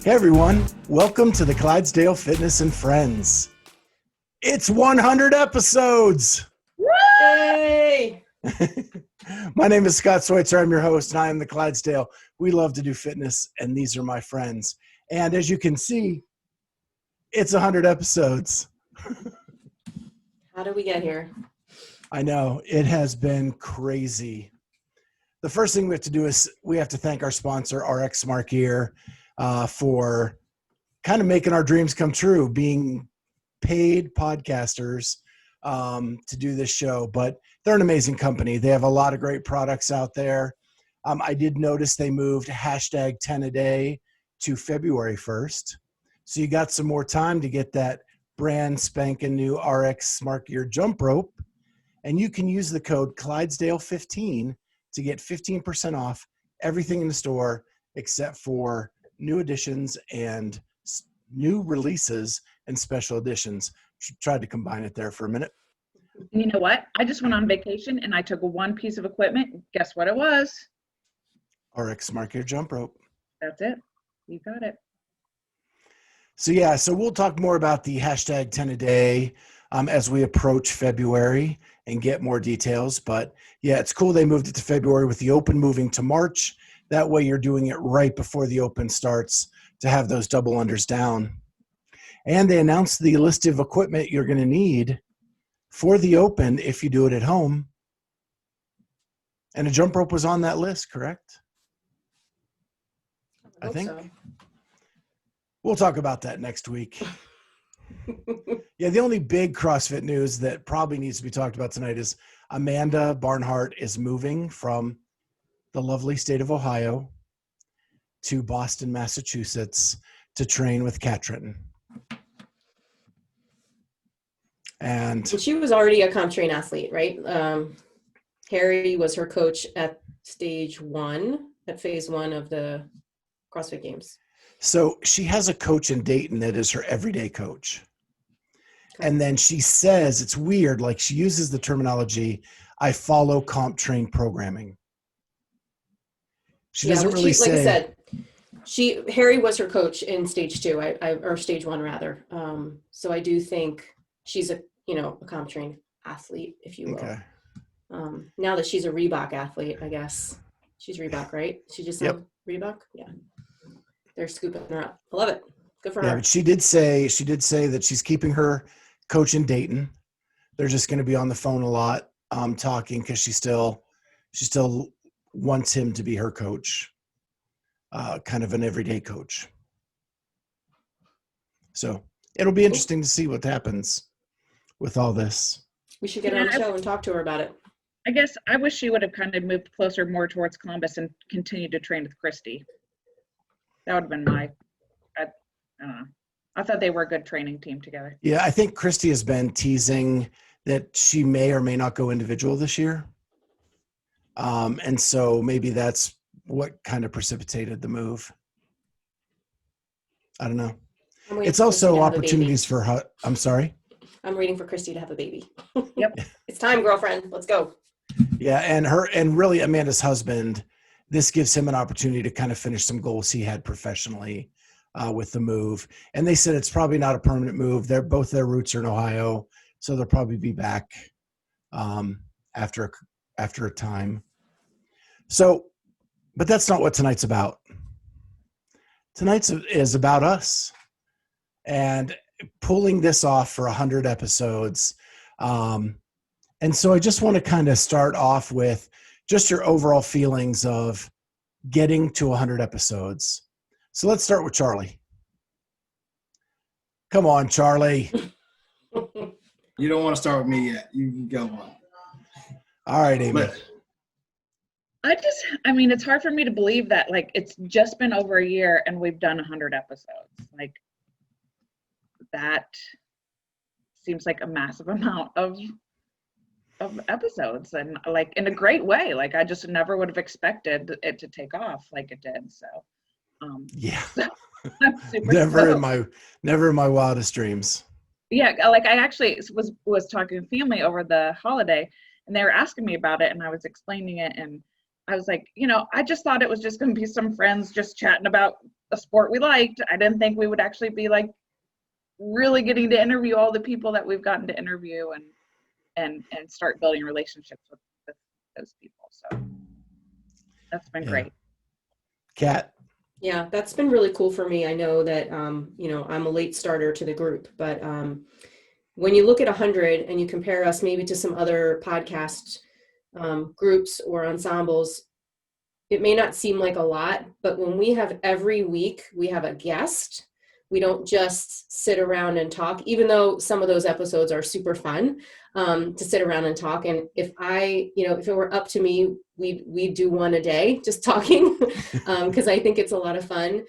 Hey everyone, welcome to the Clydesdale Fitness and Friends. It's 100 episodes! Yay! My name is Scott Schweitzer, I'm your host, and I am the Clydesdale. We love to do fitness, and these are my friends. And as you can see, it's 100 episodes. How did we get here? I know, it has been crazy. The first thing we have to do is we have to thank our sponsor, RX Smart Gear, for kind of making our dreams come true, being paid podcasters to do this show. But they're an amazing company. They have a lot of great products out there. I did notice they moved hashtag 10 a day to February 1st. So you got some more time to get that brand spanking new RX Smart Gear jump rope. And you can use the code Clydesdale15 to get 15% off everything in the store except for new editions and new releases and special editions. Tried to combine it there for a minute. You know what? I just went on vacation and I took one piece of equipment. Guess what it was? RX Smart Gear jump rope. That's it. You got it. So we'll talk more about the hashtag 10 a day as we approach February and get more details. But yeah, it's cool they moved it to February with the Open moving to March. That way you're doing it right before the Open starts to have those double unders down. And they announced the list of equipment you're going to need for the Open if you do it at home. And a jump rope was on that list, correct? I think. So. We'll talk about that next week. Yeah, the only big CrossFit news that probably needs to be talked about tonight is Amanda Barnhart is moving from the lovely state of Ohio to Boston, Massachusetts to train with Katrin. And she was already a comp train athlete, right? Harry was her coach at phase one of the CrossFit Games. So she has a coach in Dayton that is her everyday coach. Okay. And then she says, it's weird, like she uses the terminology, I follow comp train programming. She doesn't really say. Like I said, Harry was her coach in stage 2, or stage 1 rather. So I do think she's a comp train athlete, if you will. Okay. Now that she's a Reebok athlete, I guess she's Reebok, right? She just said Reebok, yeah. They're scooping her up. I love it. Good for her. Yeah, but she did say that she's keeping her coach in Dayton. They're just going to be on the phone a lot, talking because she still wants him to be her coach, kind of an everyday coach. So it'll be interesting to see what happens with all this. We should get her on the show and talk to her about it. I guess I wish she would have kind of moved closer more towards Columbus and continued to train with Christy. That would have been I don't know. I thought they were a good training team together. Yeah, I think Christy has been teasing that she may or may not go individual this year. And so maybe that's what kind of precipitated the move. I don't know. It's also opportunities for her. I'm sorry? I'm waiting for Christy to have a baby. Yep. It's time, girlfriend. Let's go. Yeah, and really Amanda's husband, this gives him an opportunity to kind of finish some goals he had professionally with the move. And they said it's probably not a permanent move. Both their roots are in Ohio, so they'll probably be back after a time. So, but that's not what tonight's about. Tonight's is about us and pulling this off for 100 episodes. And so I just want to kind of start off with just your overall feelings of getting to 100 episodes. So let's start with Charlie. Come on, Charlie. You don't want to start with me yet. You can go on. All right, Amy. It's hard for me to believe that, like, it's just been over a year and we've done 100 episodes. Like, that seems like a massive amount of episodes, and like in a great way. Like I just never would have expected it to take off like it did. So so I'm super never in my wildest dreams. Yeah, like I actually was talking to family over the holiday and they were asking me about it and I was explaining it and I was like, I just thought it was just going to be some friends just chatting about a sport we liked. I didn't think we would actually be like really getting to interview all the people that we've gotten to interview and start building relationships with those people. So that's been great. Kat? Yeah, that's been really cool for me. I know that, you know, I'm a late starter to the group, but when you look at 100 and you compare us maybe to some other podcast groups or ensembles, it may not seem like a lot, but when we have every week, we have a guest. We don't just sit around and talk, even though some of those episodes are super fun to sit around and talk. And if it were up to me, we'd do one a day, just talking, because I think it's a lot of fun.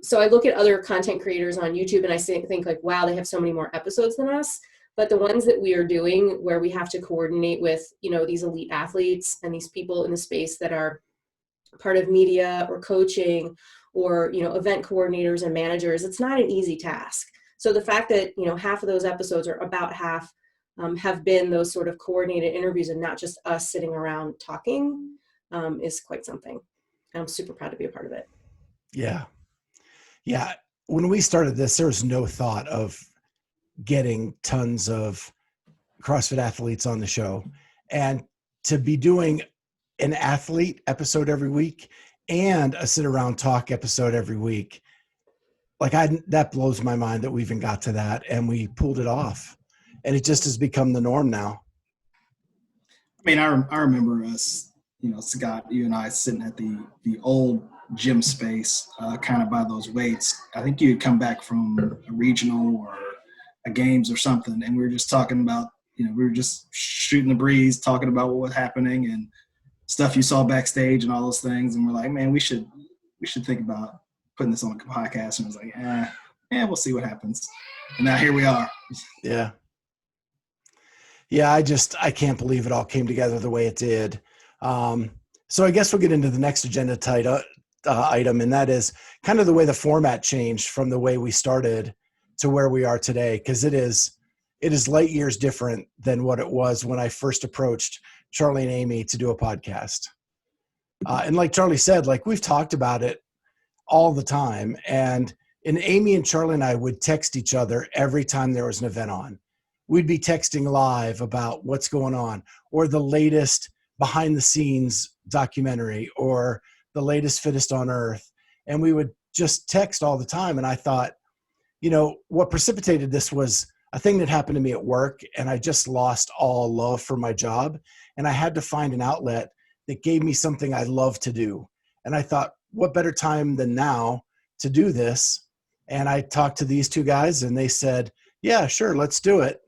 So I look at other content creators on YouTube and I think like, wow, they have so many more episodes than us. But the ones that we are doing where we have to coordinate with, you know, these elite athletes and these people in the space that are part of media or coaching or, you know, event coordinators and managers, it's not an easy task. So the fact that, you know, half of those episodes or about half have been those sort of coordinated interviews and not just us sitting around talking is quite something. I'm super proud to be a part of it. Yeah. Yeah. When we started this, there was no thought of getting tons of CrossFit athletes on the show. And to be doing an athlete episode every week and a sit around talk episode every week, like that blows my mind that we even got to that and we pulled it off. And it just has become the norm now. I mean, I remember us, you know, Scott, you and I sitting at the old gym space, kind of by those weights. I think you had come back from a regional or a games or something, and we were just talking about, you know, we were just shooting the breeze, talking about what was happening and stuff you saw backstage and all those things. And we're like, man, we should think about putting this on a podcast. And I was like, yeah, we'll see what happens. And now here we are. Yeah. Yeah. I can't believe it all came together the way it did. So I guess we'll get into the next agenda item, and that is kind of the way the format changed from the way we started to where we are today. Cause it is light years different than what it was when I first approached Charlie and Amy to do a podcast. And like Charlie said, like we've talked about it all the time. And Amy and Charlie and I would text each other every time there was an event on. We'd be texting live about what's going on or the latest behind the scenes documentary or the latest Fittest on Earth. And we would just text all the time. And I thought, you know, what precipitated this was a thing that happened to me at work, and I just lost all love for my job. And I had to find an outlet that gave me something I love to do. And I thought, what better time than now to do this? And I talked to these two guys and they said, yeah, sure, let's do it.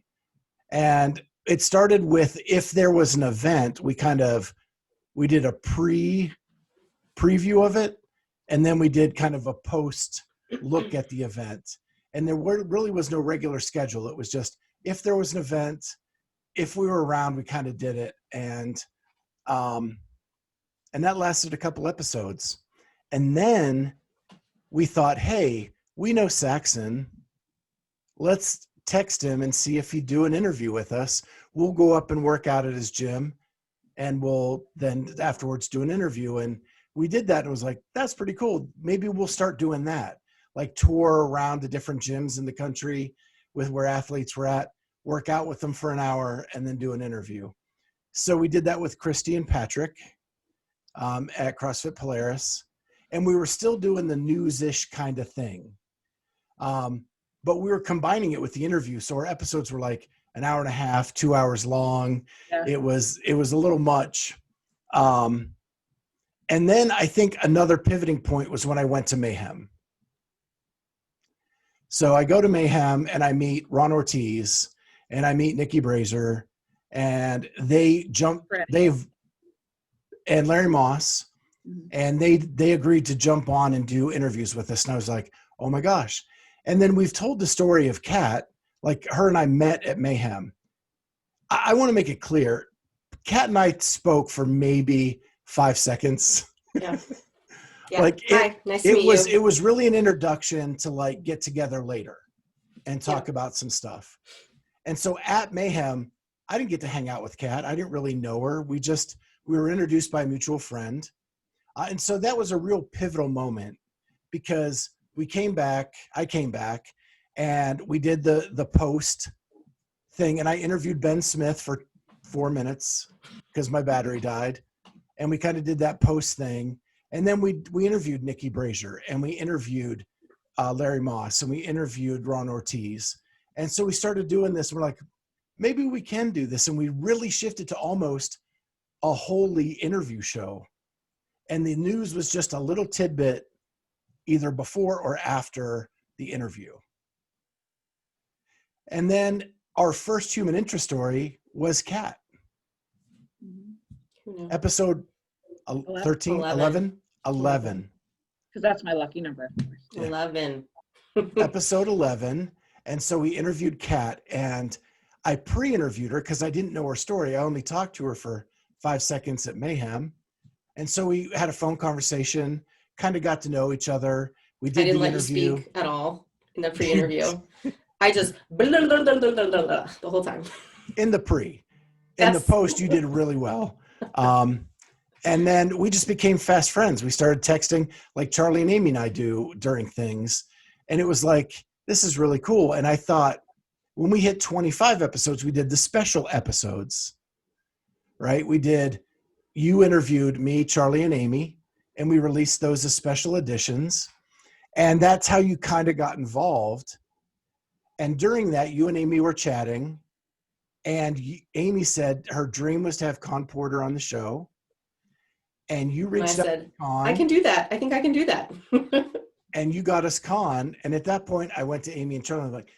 And it started with, if there was an event, we did a preview of it. And then we did kind of a post look at the event. And there really was no regular schedule. It was just, if there was an event, if we were around, we kind of did it. And that lasted a couple episodes. And then we thought, hey, we know Saxon. Let's text him and see if he'd do an interview with us. We'll go up and work out at his gym, and we'll then afterwards do an interview. And we did that and it was like, that's pretty cool. Maybe we'll start doing that. Like tour around the different gyms in the country with where athletes were at, work out with them for an hour, and then do an interview. So we did that with Christy and Patrick at CrossFit Polaris. And we were still doing the news-ish kind of thing. But we were combining it with the interview. So our episodes were like an hour and a half, 2 hours long. Yeah. It was a little much. And then I think another pivoting point was when I went to Mayhem. So I go to Mayhem and I meet Ron Ortiz and I meet Nikki Brazier, and and Larry Moss, and they agreed to jump on and do interviews with us. And I was like, oh my gosh. And then we've told the story of Kat, like her and I met at Mayhem. I want to make it clear. Kat and I spoke for maybe 5 seconds. Yeah. Yeah. Like Hi, nice to meet you. It was really an introduction to like get together later and talk about some stuff. And so at Mayhem, I didn't get to hang out with Kat. I didn't really know her. We were introduced by a mutual friend. And so that was a real pivotal moment because I came back and we did the post thing, and I interviewed Ben Smith for 4 minutes because my battery died. And we kind of did that post thing. And then we interviewed Nikki Brazier, and we interviewed Larry Moss, and we interviewed Ron Ortiz. And so we started doing this. We're like, maybe we can do this. And we really shifted to almost a wholly interview show. And the news was just a little tidbit either before or after the interview. And then our first human interest story was Kat. Episode 13, 11. Because that's my lucky number. 11. Episode 11. And so we interviewed Kat, and I pre-interviewed her because I didn't know her story. I only talked to her for 5 seconds at Mayhem. And so we had a phone conversation, kind of got to know each other. We did I didn't the let interview. you speak at all in the pre-interview. I just the whole time. In the pre. In the Yes. post, you did really well. And then we just became fast friends. We started texting like Charlie and Amy and I do during things. And it was like, this is really cool. And I thought when we hit 25 episodes, we did the special episodes, right? You interviewed me, Charlie, and Amy, and we released those as special editions. And that's how you kind of got involved. And during that, you and Amy were chatting, and Amy said her dream was to have Con Porter on the show. And you reached out to Con. I can do that. I think I can do that. And you got us Con. And at that point, I went to Amy and Charlie, like,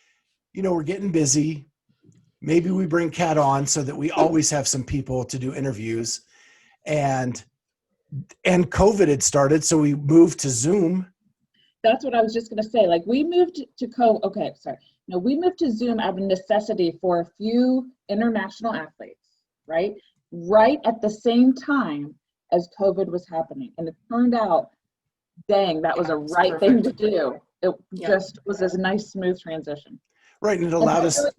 we're getting busy. Maybe we bring Kat on so that we always have some people to do interviews. And COVID had started, so we moved to Zoom. That's what I was just going to say. Like, we moved to we moved to Zoom out of necessity for a few international athletes, right? Right at the same time as COVID was happening. And it turned out, dang, that was a right thing to do. It just was a nice, smooth transition. Right, and it allowed us. I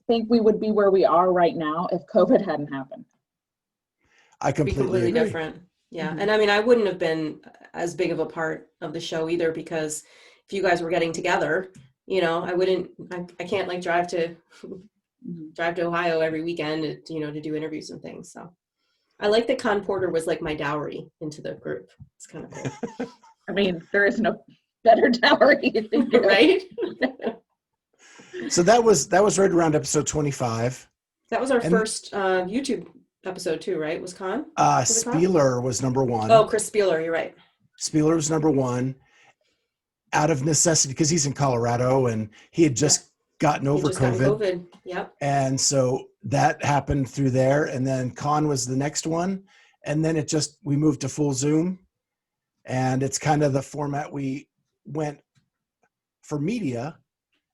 think we would be where we are right now if COVID hadn't happened. I completely agree. Different. Yeah. And I mean, I wouldn't have been as big of a part of the show either, because if you guys were getting together, I can't like drive to Ohio every weekend to do interviews and things. So I like that Con Porter was like my dowry into the group. It's kind of cool. I mean, there is no better dowry, right? So that was right around episode 25. That was our first YouTube episode too, right? Was Con? Spieler was number 1. Oh, Chris Spieler, you're right. Spieler was number 1 out of necessity because he's in Colorado and he had just gotten over COVID. Yep. And so that happened through there. And then Con was the next one. And then we moved to full Zoom. And it's kind of the format we went for media,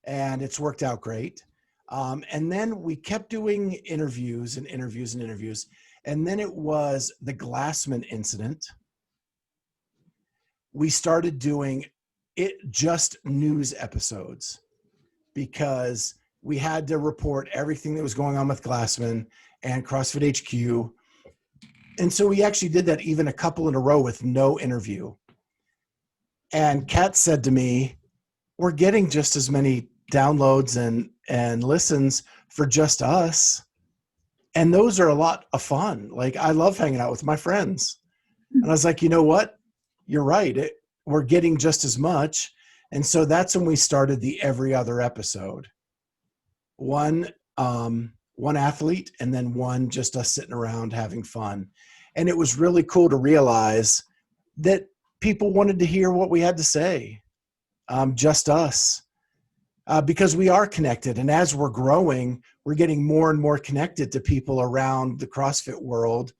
and it's worked out great. And then we kept doing interviews. And then it was the Glassman incident. We started doing just news episodes because we had to report everything that was going on with Glassman and CrossFit HQ. And so we actually did that even a couple in a row with no interview. And Kat said to me, we're getting just as many downloads and listens for just us. And those are a lot of fun. Like, I love hanging out with my friends. And I was like, you know what? You're right. We're getting just as much. And so that's when we started the every other episode. One athlete and then one just us sitting around having fun. And it was really cool to realize that people wanted to hear what we had to say. Just us. Because we are connected. And as we're growing, we're getting more and more connected to people around the CrossFit world.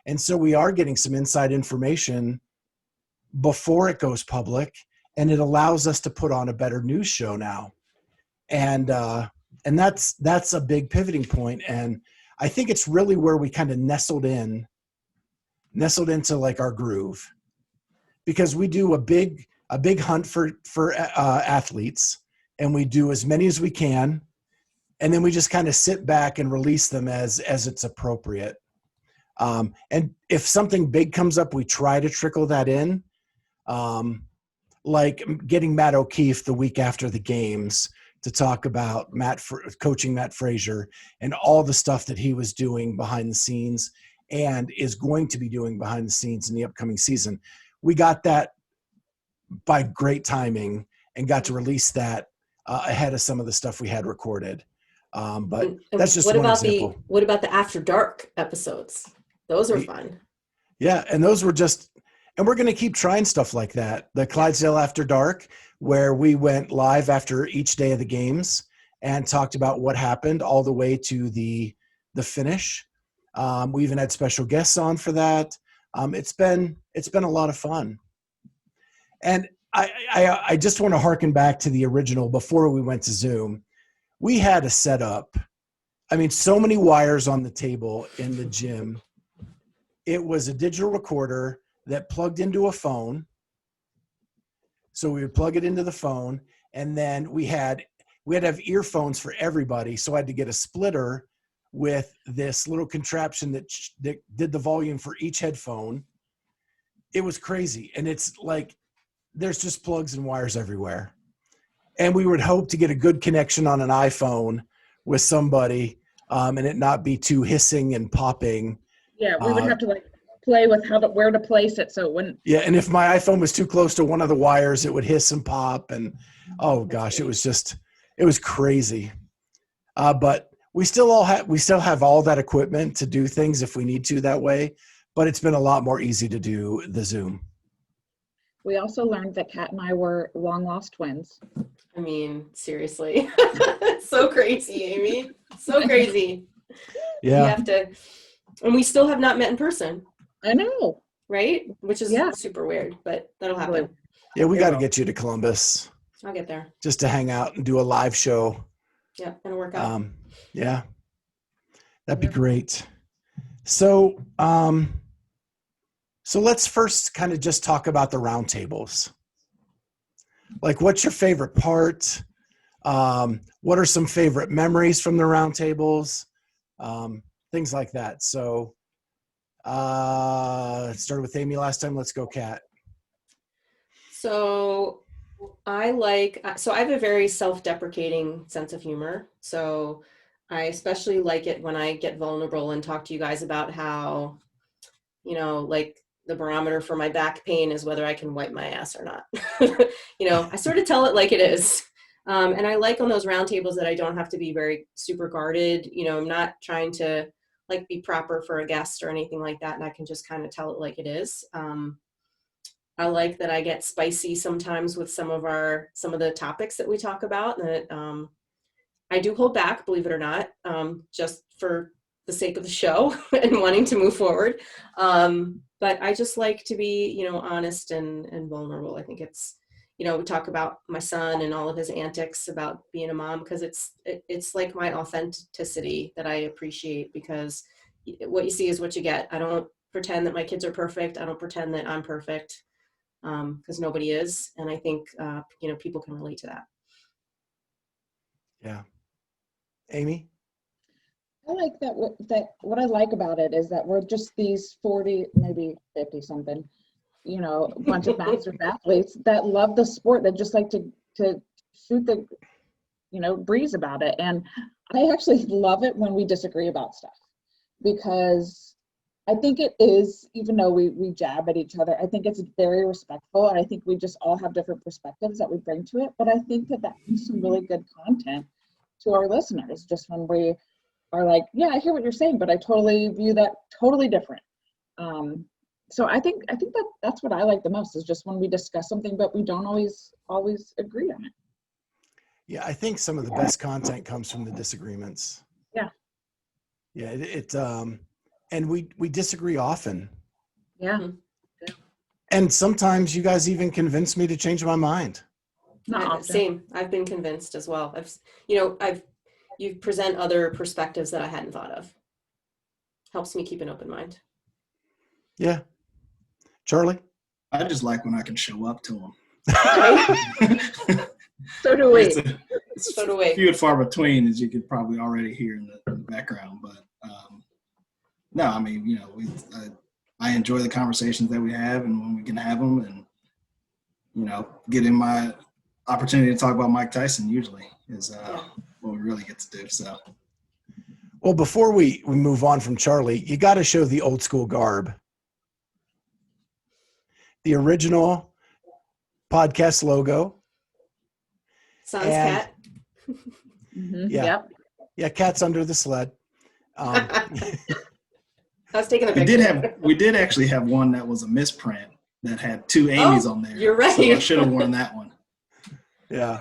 And so we are getting some inside information before it goes public. And it allows us to put on a better news show now. And that's a big pivoting point. And I think it's really where we kind of nestled into like our groove, because we do a big hunt for athletes, and we do as many as we can. And then we just kind of sit back and release them as it's appropriate. And if something big comes up, we try to trickle that in. like getting Matt O'Keefe the week after the games to talk about coaching Matt Frazier and all the stuff that he was doing behind the scenes and is going to be doing behind the scenes in the upcoming season. We got that by great timing and got to release that ahead of some of the stuff we had recorded. But And that's just what one about example. what about the After Dark episodes? Those are fun. Yeah, and those were just, and we're going to keep trying stuff like that. The Clydesdale After Dark, where we went live after each day of the games and talked about what happened all the way to the finish. We even had special guests on for that. It's been a lot of fun. And I just want to harken back to the original before we went to Zoom. We had a setup. I mean, so many wires on the table in the gym. It was a digital recorder that plugged into a phone. So we would plug it into the phone, and then we had to have earphones for everybody. So I had to get a splitter with this little contraption that did the volume for each headphone. It was crazy. And it's like, there's just plugs and wires everywhere. And we would hope to get a good connection on an iPhone with somebody and it not be too hissing and popping. Yeah, we would have to like play with where to place it so it wouldn't. Yeah, and if my iPhone was too close to one of the wires, it would hiss and pop. And oh gosh, it was crazy. But we still have all that equipment to do things if we need to that way. But it's been a lot more easy to do the Zoom. We also learned that Kat and I were long lost twins. I mean, seriously. So crazy, Amy. So crazy. Yeah. We have to, and we still have not met in person. I know. Right? Which is super weird, but that'll happen. Yeah, we got to get you to Columbus. I'll get there. Just to hang out and do a live show. Yeah, and work out. Yeah. That'd be great. So, so let's first kind of just talk about the roundtables. Like, what's your favorite part? What are some favorite memories from the roundtables? Things like that. So, started with Amy last time. Let's go, Kat. So I have a very self-deprecating sense of humor. So I especially like it when I get vulnerable and talk to you guys about how, like the barometer for my back pain is whether I can wipe my ass or not. I sort of tell it like it is. And I like on those roundtables that I don't have to be very super guarded. I'm not trying to like be proper for a guest or anything like that. And I can just kind of tell it like it is. I like that I get spicy sometimes with some of the topics that we talk about, that I do hold back, believe it or not, just for the sake of the show and wanting to move forward. But I just like to be, honest and vulnerable. I think it's, we talk about my son and all of his antics about being a mom, because it's like my authenticity that I appreciate, because what you see is what you get. I don't pretend that my kids are perfect. I don't pretend that I'm perfect. Because nobody is, and I think people can relate to that. Yeah, Amy. I like that. What I like about it is that we're just these 40, maybe 50 something, bunch of masters athletes that love the sport, that just like to shoot the, breeze about it. And I actually love it when we disagree about stuff, because I think it is, even though we jab at each other, I think it's very respectful, and I think we just all have different perspectives that we bring to it. But I think that gives some really good content to our listeners, just when we are like, yeah, I hear what you're saying, but I totally view that totally different. So I think that's what I like the most, is just when we discuss something, but we don't always agree on it. Yeah, I think some of the best content comes from the disagreements. Yeah. Yeah, and we disagree often. Yeah. And sometimes you guys even convince me to change my mind. Not often. Same. I've been convinced as well. You present other perspectives that I hadn't thought of. Helps me keep an open mind. Yeah. Charlie? I just like when I can show up to them. So do we. It's So do we. few and far between, as you could probably already hear in the background. But no, I mean, I enjoy the conversations that we have, and when we can have them, and getting my opportunity to talk about Mike Tyson usually is what we really get to do. So, well, before we move on from Charlie, you got to show the old school garb. The original podcast logo. Sans And- cat. Yeah. Yep. Yeah, cat's under the sled. I was taking a picture. we did actually have one that was a misprint that had two Amy's on there. You're right. So I should have worn that one. Yeah.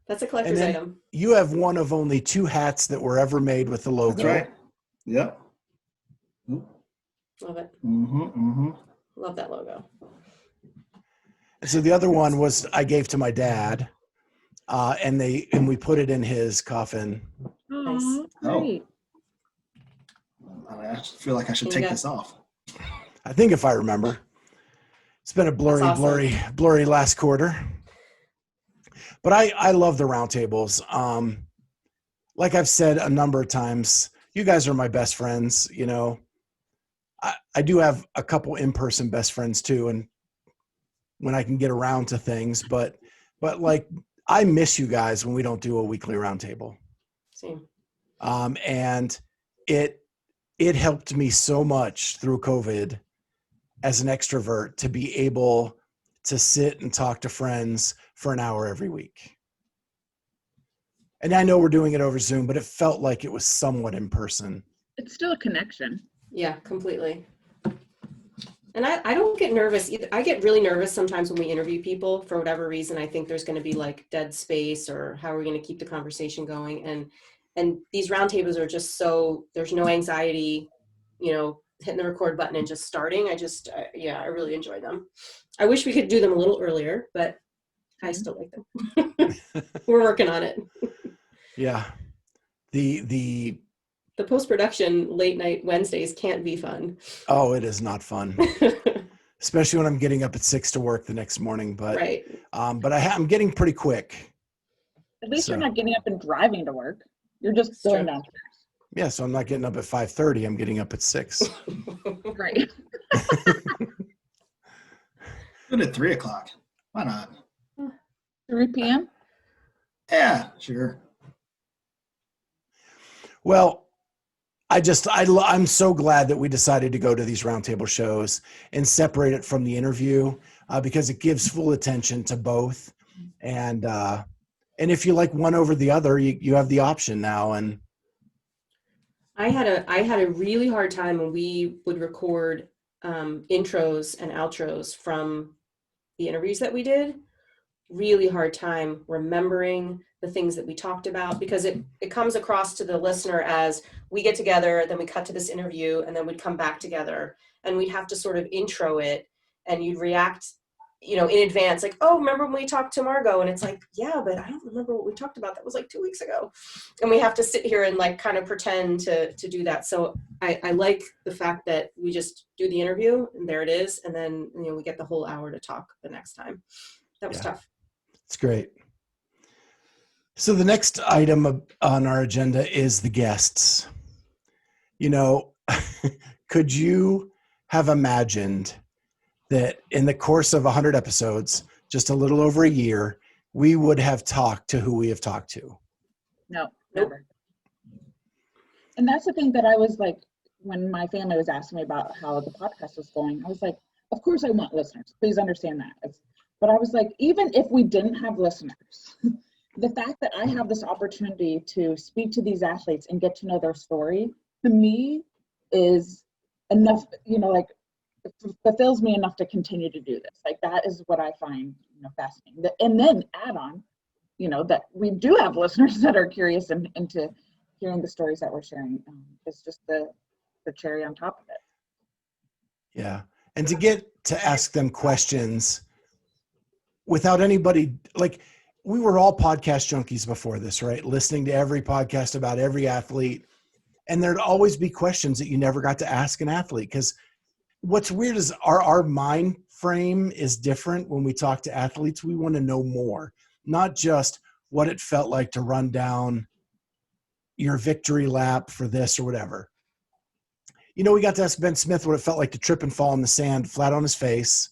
That's a collector's And then- item. You have one of only 2 hats that were ever made with the logo. That's right. Yep. Love it. Mm-hmm. Love that logo. So the other one was I gave to my dad, and we put it in his coffin. Aw, Oh. great. I feel like I should take this off. I think if I remember. It's been a blurry, That's awesome. blurry last quarter. But I love the roundtables. Like I've said a number of times, you guys are my best friends. I do have a couple in-person best friends too, and when I can get around to things, but like I miss you guys when we don't do a weekly roundtable. Same. And it helped me so much through COVID as an extrovert to be able to sit and talk to friends for an hour every week. And I know we're doing it over Zoom, but it felt like it was somewhat in person. It's still a connection. Yeah, completely. And I don't get nervous either. I get really nervous sometimes when we interview people for whatever reason. I think there's going to be like dead space, or how are we going to keep the conversation going? And these roundtables are just so, there's no anxiety, hitting the record button and just starting. I really enjoy them. I wish we could do them a little earlier, but I still like them. We're working on it. Yeah. The post-production late night Wednesdays can't be fun. Oh, it is not fun, especially when I'm getting up at 6 to work the next morning. But right. But I'm getting pretty quick. At least So- you're not getting up and driving to work. You're just going true. downstairs. Yeah, so I'm not getting up at 5:30. I'm getting up at 6. Right. Do it at 3 o'clock. Why not? 3 p.m. Yeah, sure. Well, I'm so glad that we decided to go to these roundtable shows and separate it from the interview because it gives full attention to both. And if you like one over the other, you have the option now. And I had a really hard time when we would record intros and outros from the interviews that we did. Really hard time remembering the things that we talked about, because it comes across to the listener as we get together, then we cut to this interview, and then we'd come back together, and we'd have to sort of intro it, and you'd react, in advance, like, oh, remember when we talked to Margot? And it's like, yeah, but I don't remember what we talked about. That was like 2 weeks ago. And we have to sit here and like kind of pretend to do that. So I like the fact that we just do the interview and there it is. And then, we get the whole hour to talk the next time. That was tough. it's great. So the next item on our agenda is the guests. Could you have imagined that in the course of 100 episodes, just a little over a year, we would have talked to who we have talked to? No, never. And that's the thing that I was like, when my family was asking me about how the podcast was going, I was like, of course I want listeners. Please understand that. But I was like, even if we didn't have listeners, the fact that I have this opportunity to speak to these athletes and get to know their story, to me is enough, it fulfills me enough to continue to do this. Like, that is what I find fascinating. And then add on, that we do have listeners that are curious and into hearing the stories that we're sharing. It's just the cherry on top of it. Yeah. And to get to ask them questions without anybody, like, we were all podcast junkies before this, right? Listening to every podcast about every athlete. And there'd always be questions that you never got to ask an athlete. Because what's weird is our mind frame is different when we talk to athletes. We want to know more, not just what it felt like to run down your victory lap for this or whatever. We got to ask Ben Smith what it felt like to trip and fall in the sand flat on his face.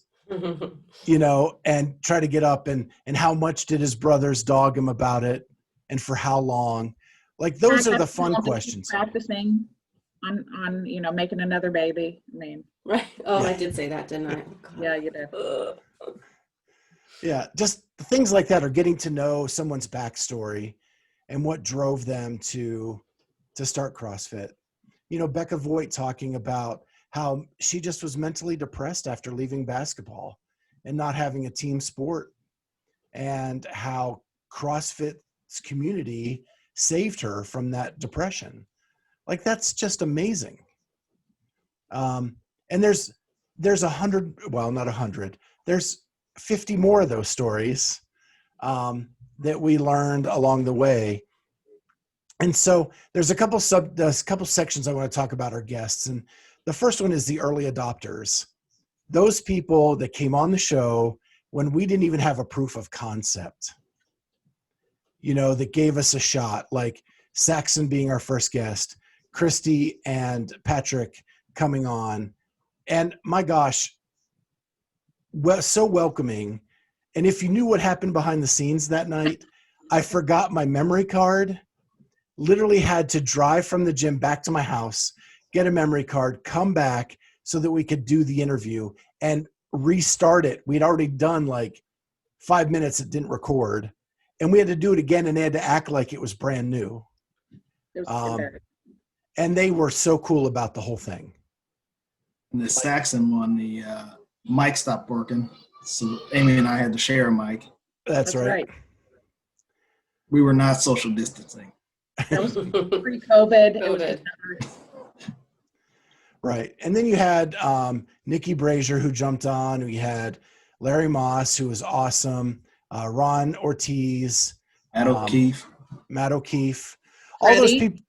you know, and try to get up, and how much did his brothers dog him about it, and for how long? Like, those are the fun questions. Practicing on making another baby. I mean, Right. Oh, Yeah. I did say that, didn't I? Oh, God. yeah, you did. Yeah, just things like that, are getting to know someone's backstory and what drove them to start CrossFit. You know, Becca Voigt talking about how she just was mentally depressed after leaving basketball and not having a team sport, and how CrossFit's community saved her from that depression. Like, that's just amazing. And there's 100, well, not 100, there's 50 more of those stories that we learned along the way. And so there's a couple sections I want to talk about our guests. And the first one is the early adopters. Those people that came on the show when we didn't even have a proof of concept, you know, that gave us a shot, like Saxon being our first guest, Christy and Patrick coming on. And my gosh, so welcoming. And if you knew what happened behind the scenes that night, I forgot my memory card, literally had to drive from the gym back to my house, get a memory card, come back so that we could do the interview and restart it. We'd already done like 5 minutes, it didn't record. And we had to do it again, and they had to act like it was brand new. It was And they were so cool about the whole thing. And the Saxon one, the mic stopped working, so Amy and I had to share a mic. That's right. We were not social distancing. That was pre-COVID. It was COVID. Right. And then you had Nikki Brazier, who jumped on. We had Larry Moss, who was awesome. Ron Ortiz. Matt O'Keefe. Matt O'Keefe. All those Freddie. people.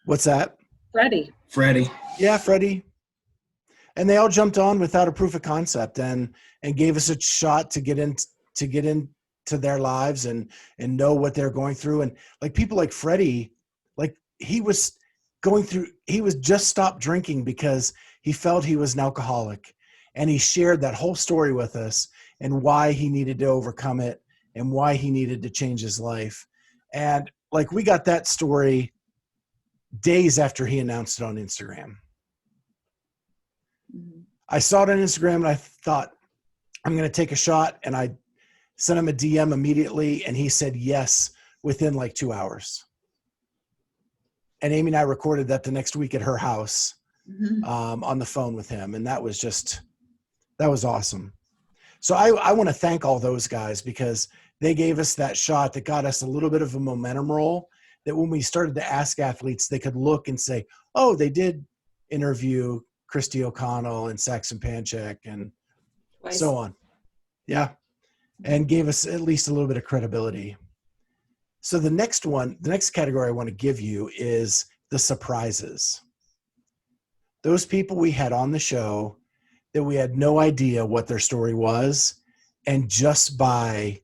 What's that? Freddie. Yeah, Freddie. And they all jumped on without a proof of concept and gave us a shot to get into their lives and know what they're going through. And like people like Freddie, like he was just stopped drinking because he felt he was an alcoholic. And he shared that whole story with us and why he needed to overcome it and why he needed to change his life. And like, we got that story days after he announced it on Instagram. I saw it on Instagram and I thought, I'm going to take a shot. And I sent him a DM immediately. And he said yes within like 2 hours. And Amy and I recorded that the next week at her house on the phone with him. And that was awesome. So I want to thank all those guys because they gave us that shot that got us a little bit of a momentum roll, that when we started to ask athletes, they could look and say, oh, they did interview Christy O'Connell and Saxon Panchek and so on. Yeah. And gave us at least a little bit of credibility. So the next category I want to give you is the surprises. Those people we had on the show that we had no idea what their story was, and just by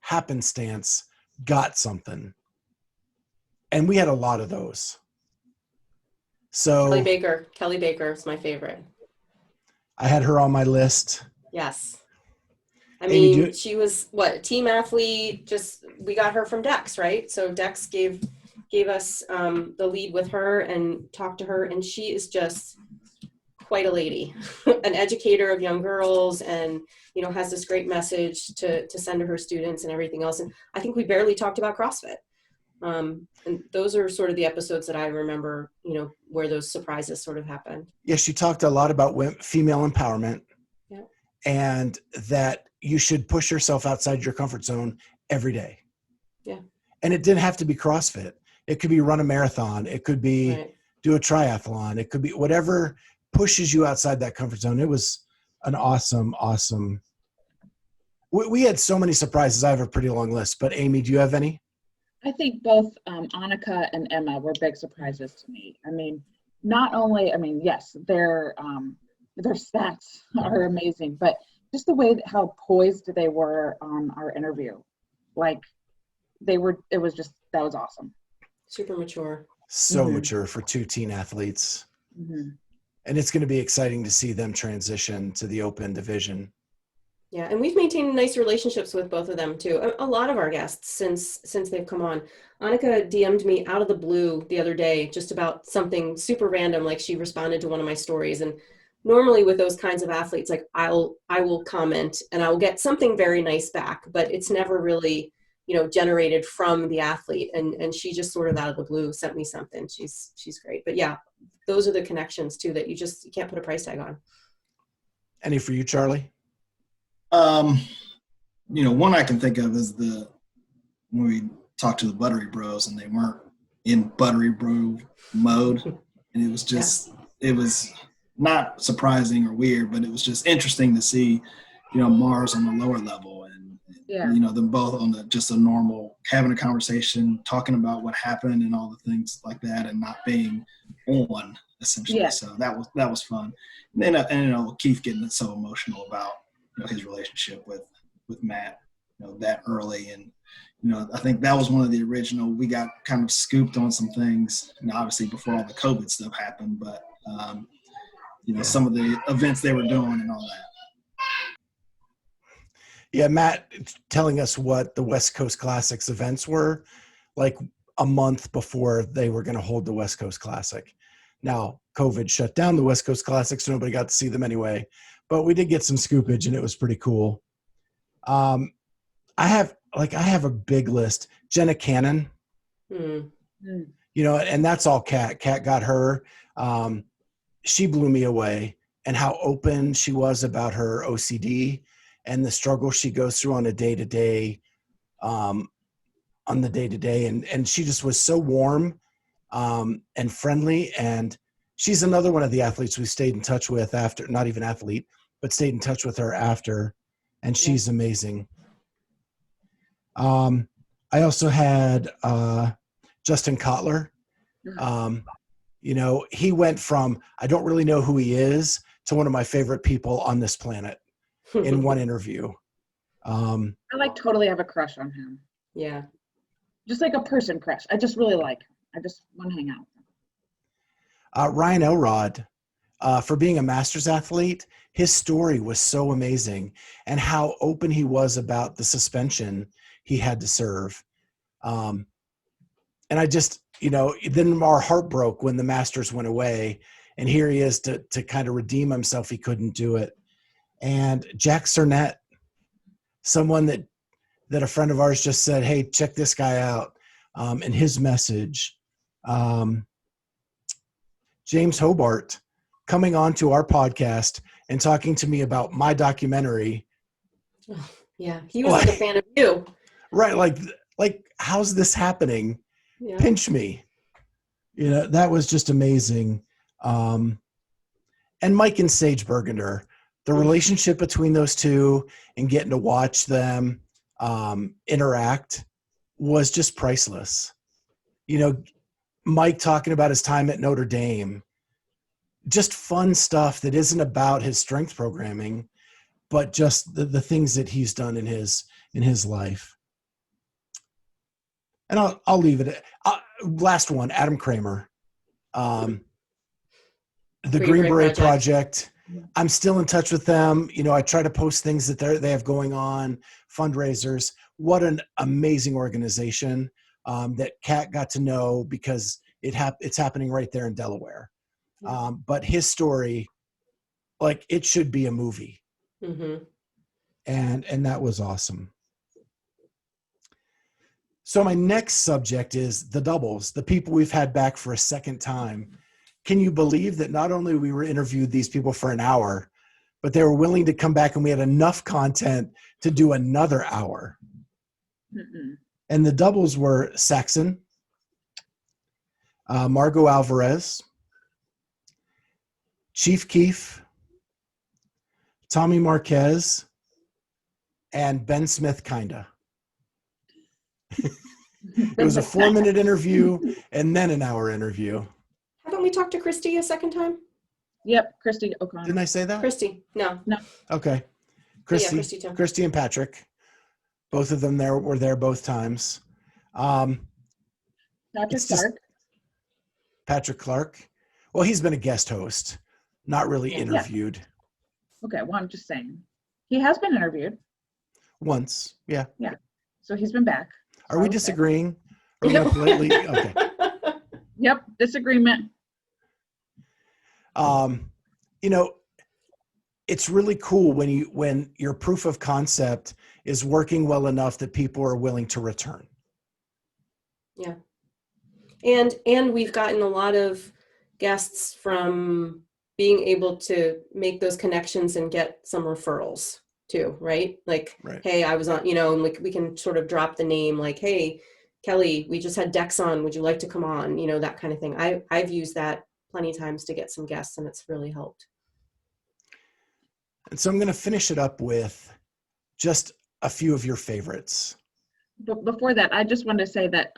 happenstance got something. And we had a lot of those. So Kelly Baker is my favorite. I had her on my list. Yes. I Amy, mean, she was team athlete, we got her from Dex, right? So Dex gave us the lead with her and talked to her, and she is just quite a lady, an educator of young girls, and, you know, has this great message to send to her students and everything else. And I think we barely talked about CrossFit. And those are sort of the episodes that I remember, you know, where those surprises sort of happened. Yeah, she talked a lot about female empowerment. Yeah. And that you should push yourself outside your comfort zone every day. Yeah. And it didn't have to be CrossFit. It could be run a marathon. It could be do a triathlon. It could be whatever pushes you outside that comfort zone. It was an awesome. We had so many surprises. I have a pretty long list, but Amy, do you have any? I think both Annika and Emma were big surprises to me. I mean, yes, their stats are amazing, but just the way how poised they were on our interview, that was awesome. Super mature. So mature for two teen athletes. And it's going to be exciting to see them transition to the open division. Yeah, and we've maintained nice relationships with both of them too. A lot of our guests since they've come on. Annika DM'd me out of the blue the other day just about something super random, like she responded to one of my stories. And normally with those kinds of athletes, like I will comment and I will get something very nice back, but it's never really, generated from the athlete. And she just sort of out of the blue sent me something. She's great. But yeah, those are the connections too that you can't put a price tag on. Any for you, Charlie? One I can think of is when we talked to the Buttery Bros and they weren't in Buttery Bro mode. And it was just, It was not surprising or weird, but it was just interesting to see, Mars on the lower level and them both on just a normal, having a conversation, talking about what happened and all the things like that and not being on essentially. Yeah. So that was fun. And then, Keith getting so emotional about, his relationship with Matt, that early. And, I think that was one of the original, we got kind of scooped on some things, obviously before all the COVID stuff happened, but, some of the events they were doing and all that. Yeah, Matt telling us what the West Coast Classics events were like a month before they were going to hold the West Coast Classic. Now, COVID shut down the West Coast Classic, so nobody got to see them anyway. But we did get some scoopage, and it was pretty cool. I have a big list. Jenna Cannon, and that's all Kat. Kat got her. She blew me away, and how open she was about her OCD and the struggle she goes through on the day-to-day. And she just was so warm and friendly. And she's another one of the athletes we stayed in touch with after, not even athlete, but stayed in touch with her after, and she's amazing. I also had Justin Kotler. He went from, I don't really know who he is, to one of my favorite people on this planet in one interview. I totally have a crush on him. Yeah. Just like a person crush. I just really like him. I just want to hang out with him. Ryan Elrod, for being a Masters athlete, his story was so amazing, and how open he was about the suspension he had to serve. And I just, then our heart broke when the Masters went away, and here he is to kind of redeem himself. He couldn't do it. And Jack Cernett, someone that a friend of ours just said, hey, check this guy out. And his message, James Hobart coming on to our podcast and talking to me about my documentary. Yeah. He was like a fan of you. Right. Like, how's this happening? Yeah. Pinch me. That was just amazing. And Mike and Sage Bergender, the relationship between those two and getting to watch them interact was just priceless. Mike talking about his time at Notre Dame, just fun stuff that isn't about his strength programming, but just the things that he's done in his life. And I'll leave it. Last one, Adam Kramer, the Green Beret Project. I'm still in touch with them. I try to post things that they have going on, fundraisers. What an amazing organization that Kat got to know, because it's happening right there in Delaware. But his story, it should be a movie. Mm-hmm. And that was awesome. So my next subject is the doubles, the people we've had back for a second time. Can you believe that not only we were interviewed these people for an hour, but they were willing to come back and we had enough content to do another hour? Mm-mm. And the doubles were Saxon, Margot Alvarez, Chief Keef, Tommy Marquez, and Ben Smith, kinda. It was a 4-minute interview and then an hour interview. Haven't we talked to Christy a second time? Yep, Christy O'Connor. Didn't I say that? Christy, no. Okay. Christy too. Christy and Patrick. Both of them were there both times. Patrick Clark. Patrick Clark. Well, he's been a guest host. not really Yeah. interviewed. Okay, well, I'm just saying. He has been interviewed. Once. Yeah. So he's been back. Are we Okay. disagreeing? Are we gonna politely? Okay. Yep, disagreement. You know, it's really cool when your proof of concept is working well enough that people are willing to return. Yeah. And we've gotten a lot of guests from being able to make those connections and get some referrals too, right? Like, Right. hey, I was on, and like we can sort of drop the name like, hey, Kelly, we just had Dex on. Would you like to come on? That kind of thing. I've used that plenty of times to get some guests, and it's really helped. And so I'm going to finish it up with just a few of your favorites. But before that, I just wanted to say that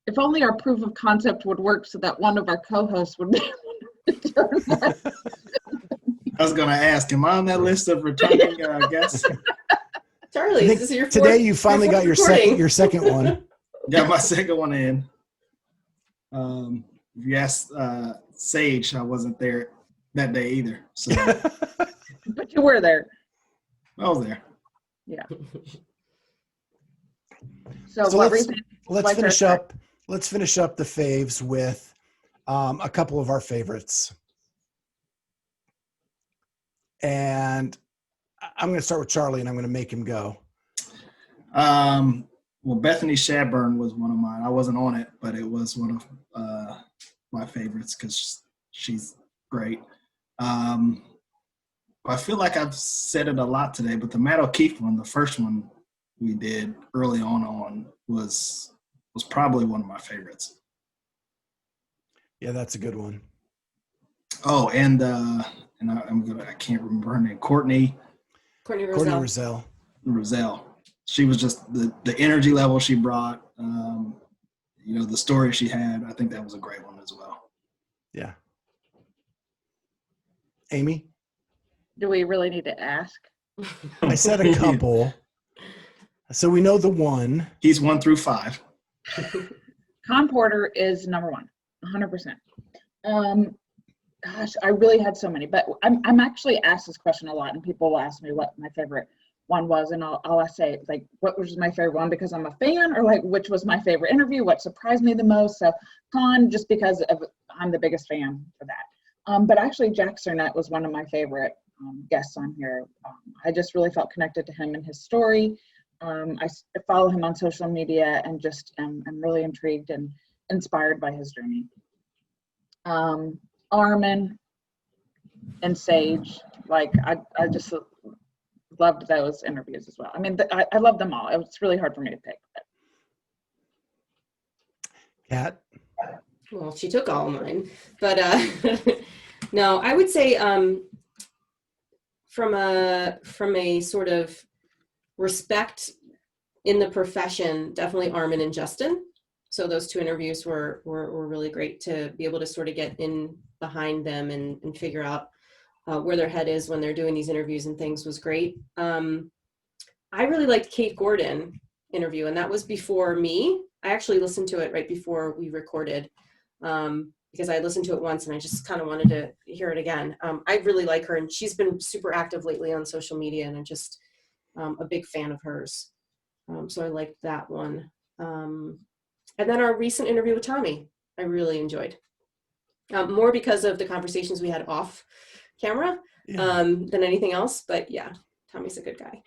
if only our proof of concept would work so that one of our co-hosts would be I was going to ask, am I on that list of returning guests? Charlie, this is your fourth, today you finally got your second one. Got my second one in. If you ask Sage, I wasn't there that day either. So But you were there. I was there. Yeah. So what reason? Let's finish up the faves with a couple of our favorites. And I'm going to start with Charlie, and I'm going to make him go. Well, Bethany Shadburn was one of mine. I wasn't on it, but it was one of my favorites because she's great. I feel like I've said it a lot today, but the Matt O'Keefe one, the first one we did early on was probably one of my favorites. Yeah, that's a good one. Oh, and I can't remember her name. Courtney Roselle. Roselle. She was just the energy level she brought. The story she had. I think that was a great one as well. Yeah. Amy? Do we really need to ask? I said a couple. So we know the one. He's 1 through 5. Con Porter is number one, 100%. Gosh, I really had so many, but I'm actually asked this question a lot, and people will ask me what my favorite one was, and I'll say like, what was my favorite one because I'm a fan, or like which was my favorite interview, what surprised me the most. So Con, just because I'm the biggest fan for that. But actually, Jack Cernett was one of my favorite guests on here. I just really felt connected to him and his story. I follow him on social media and just am really intrigued and inspired by his journey. Armin and Sage, like I just loved those interviews as well. I mean, I love them all. It's really hard for me to pick. Kat? Well, she took all of mine, but no, I would say from a sort of respect in the profession, definitely Armin and Justin. So those two interviews were really great to be able to sort of get in behind them and figure out where their head is when they're doing these interviews and things was great. I really liked Kate Gordon interview, and that was before me. I actually listened to it right before we recorded because I listened to it once and I just kind of wanted to hear it again. I really like her, and she's been super active lately on social media, and I'm just a big fan of hers. So I liked that one. And then our recent interview with Tommy, I really enjoyed. More because of the conversations we had off camera than anything else. But yeah, Tommy's a good guy.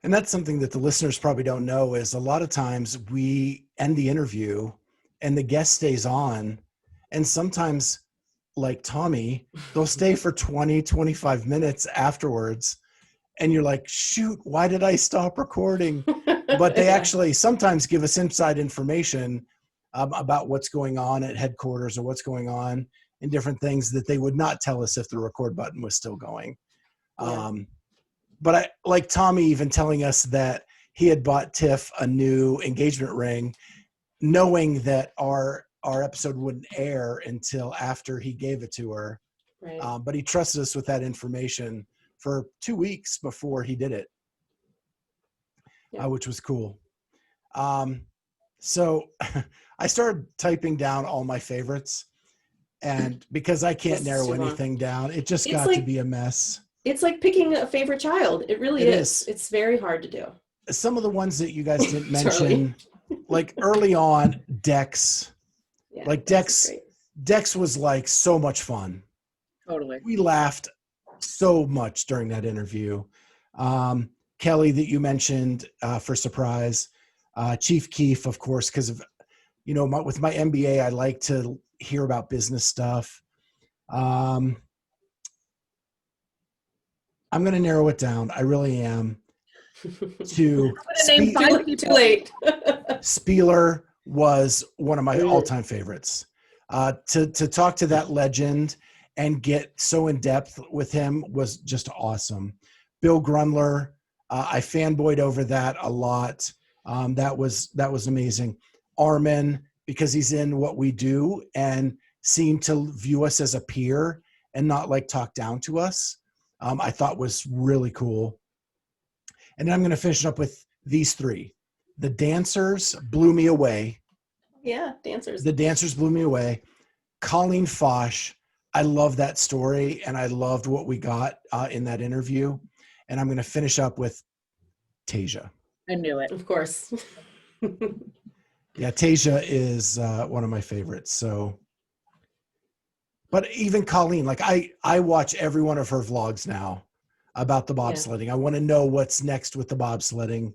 And that's something that the listeners probably don't know is a lot of times we end the interview and the guest stays on. And sometimes, like Tommy, they'll stay for 20, 25 minutes afterwards. And you're like, shoot, why did I stop recording? But they actually sometimes give us inside information about what's going on at headquarters or what's going on in different things that they would not tell us if the record button was still going. Yeah. But I like Tommy even telling us that he had bought Tiff a new engagement ring, knowing that our episode wouldn't air until after he gave it to her. Right. But he trusted us with that information for 2 weeks before he did it, which was cool. So I started typing down all my favorites, And because I can't That's narrow too long. anything down, it just It's got to like- be a mess. It's like picking a favorite child. It really It is. is. It's very hard to do. Some of the ones that you guys didn't Charlie. mention, like early on, Dex. Yeah, Like that's great. Dex was like so much fun. Totally. We laughed so much during that interview. Kelly that you mentioned for surprise. Chief Keef, of course, because of, with my MBA, I like to hear about business stuff. I'm going to narrow it down. I really am. To name Spe- five Too late. Spieler was one of my all-time favorites. To talk to that legend and get so in depth with him was just awesome. Bill Grunler, I fanboyed over that a lot. That was amazing. Armin, because he's in what we do and seemed to view us as a peer and not like talk down to us, I thought was really cool. And then I'm going to finish up with these three. The dancers blew me away. Yeah, dancers. The dancers blew me away. Colleen Foch, I love that story, and I loved what we got in that interview. And I'm going to finish up with Tasia. I knew it. Of course. Yeah, Tasia is one of my favorites. So, but even Colleen, like I watch every one of her vlogs now about the bobsledding. I want to know what's next with the bobsledding.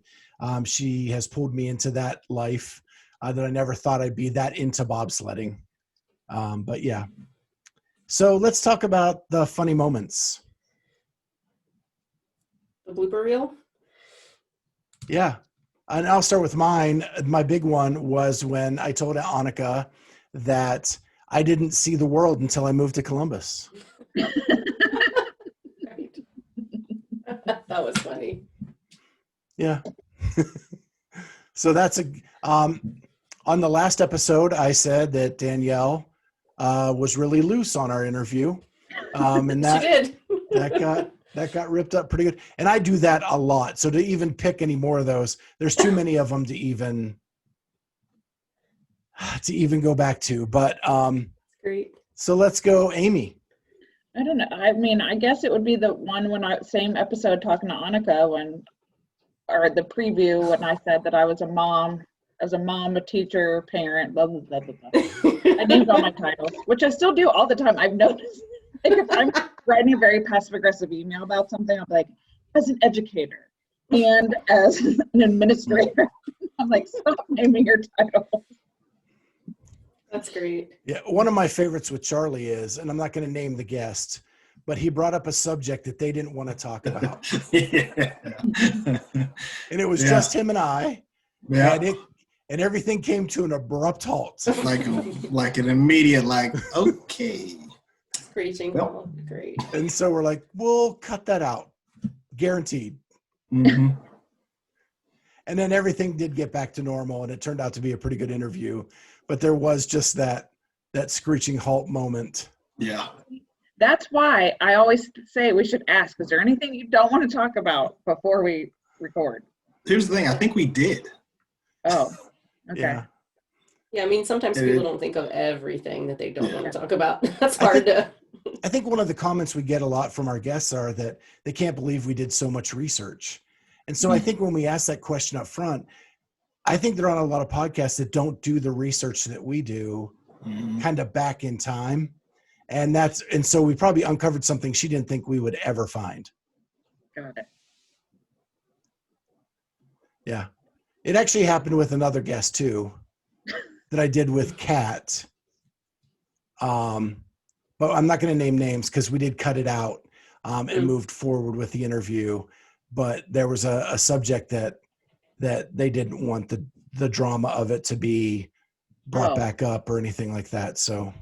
She has pulled me into that life that I never thought I'd be that into bobsledding. But yeah. So let's talk about the funny moments. The blooper reel. Yeah. And I'll start with mine. My big one was when I told Annika that I didn't see the world until I moved to Columbus. Right. That was funny. Yeah. So that's on the last episode, I said that Danielle was really loose on our interview. And She did. that got ripped up pretty good. And I do that a lot. So to even pick any more of those, there's too many of them to even go back to. But Great. so let's go, Amy. I don't know. I mean, I guess it would be the one same episode talking to Annika or the preview when I said that I was a mom, a teacher, parent, blah, blah, blah, blah, blah. I named all my titles, which I still do all the time. I've noticed. Like if I'm writing a very passive aggressive email about something, I'm like, as an educator and as an administrator, I'm like, stop naming your title. That's great. Yeah, one of my favorites with Charlie is, and I'm not going to name the guest, but he brought up a subject that they didn't want to talk about. Yeah. And it was Yeah. just him and I. Yeah. And everything came to an abrupt halt. like an immediate, okay. Screeching. Well. Call. Great. And so we're like, we'll cut that out. Guaranteed. Mm-hmm. And then everything did get back to normal, and it turned out to be a pretty good interview. But there was just that screeching halt moment. Yeah. That's why I always say we should ask, is there anything you don't want to talk about before we record? Here's the thing. I think we did. Oh, okay. Yeah. Yeah, I mean, sometimes It people is. don't think of everything that they don't want to talk about. That's hard to. I think one of the comments we get a lot from our guests are that they can't believe we did so much research. And so I think when we ask that question up front, I think there are a lot of podcasts that don't do the research that we do kind of back in time. And so we probably uncovered something she didn't think we would ever find. Got it. Yeah. It actually happened with another guest too that I did with Kat. But I'm not going to name names because we did cut it out and moved forward with the interview. But there was a subject that they didn't want the drama of it to be brought back up or anything like that. So,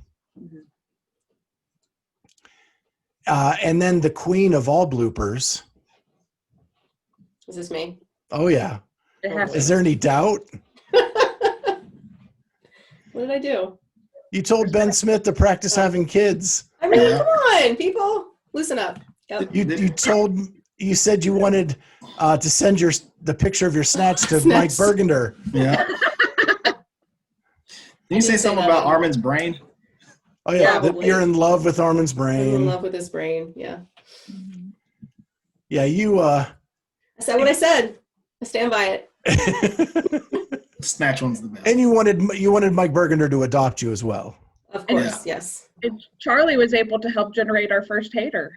and then the queen of all bloopers. Is this me? Oh yeah. It has Is there any doubt? What did I do? You told Ben Smith to practice having kids. I mean, come on, people, loosen up. Yep. You said you wanted to send the picture of your snatch to Mike Snatch. Bergender. Yeah. Did you say something about Armin's brain? Oh yeah, Probably. you're in love with Armin's I'm brain. in love with his brain. Yeah. Yeah, you. I said what I said. I stand by it. Snatch one's the best. And you wanted Mike Bergender to adopt you as well. Of course, yes. And Charlie was able to help generate our first hater.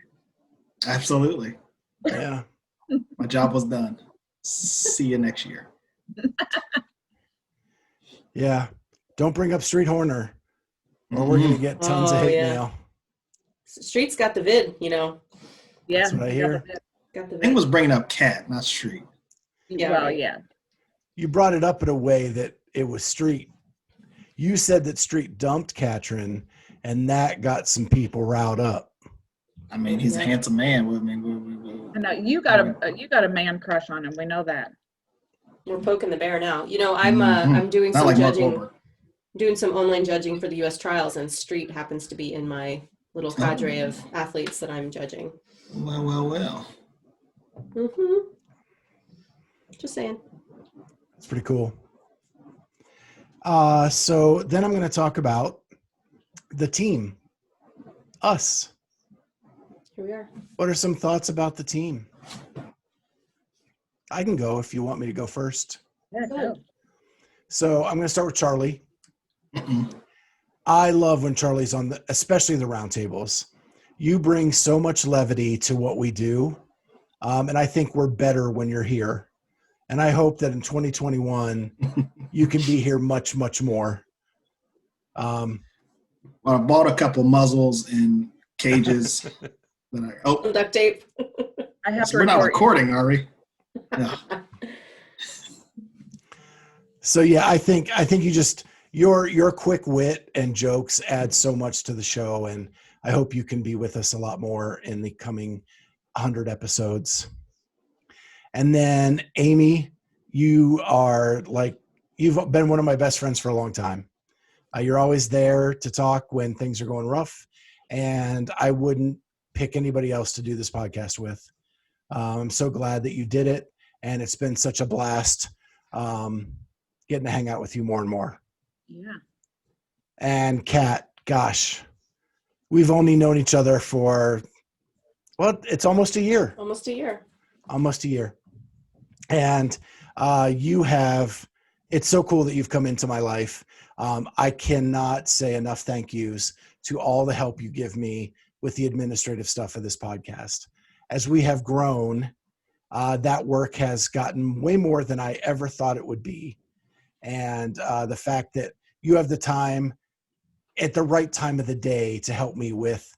Absolutely. Yeah. My job was done. See you next year. Yeah. Don't bring up Street Horner, or we're gonna get tons of Oh, hate yeah. mail. Street's got the vid, you know. Yeah. That's what I hear. Got the I think vid. was bringing up Cat, not Street. Yeah, Well, right. yeah. You brought it up in a way that it was Street. You said that Street dumped Katrin, and that got some people riled up. I mean, he's a Yeah. handsome man. I mean, I know you got a man crush on him. We know that. We're poking the bear now. You know, I'm doing not some like Mark judging, Wahlberg. doing some online judging for the U.S. trials, and Street happens to be in my little cadre of athletes that I'm judging. Well. Just saying. It's pretty cool. So then I'm going to talk about the team, us. Here we are. What are some thoughts about the team? I can go if you want me to go first. Yeah, Good. So I'm going to start with Charlie. Mm-mm. I love when Charlie's on especially the roundtables. You bring so much levity to what we do. And I think we're better when you're here. And I hope that in 2021, you can be here much, much more. Well, I bought a couple muzzles and cages. Some duct tape. I have to We're not report you. recording, are we? No. So yeah, I think you just your quick wit and jokes add so much to the show, and I hope you can be with us a lot more in the coming 100 episodes. And then Amy, you've been one of my best friends for a long time. You're always there to talk when things are going rough, and I wouldn't pick anybody else to do this podcast with. I'm so glad that you did it, and it's been such a blast getting to hang out with you more and more. Yeah. And Kat, gosh, we've only known each other for, well, it's almost a year. Almost a year. Almost a year. And it's so cool that you've come into my life. I cannot say enough thank yous to all the help you give me with the administrative stuff of this podcast. As we have grown, that work has gotten way more than I ever thought it would be. And the fact that you have the time at the right time of the day to help me with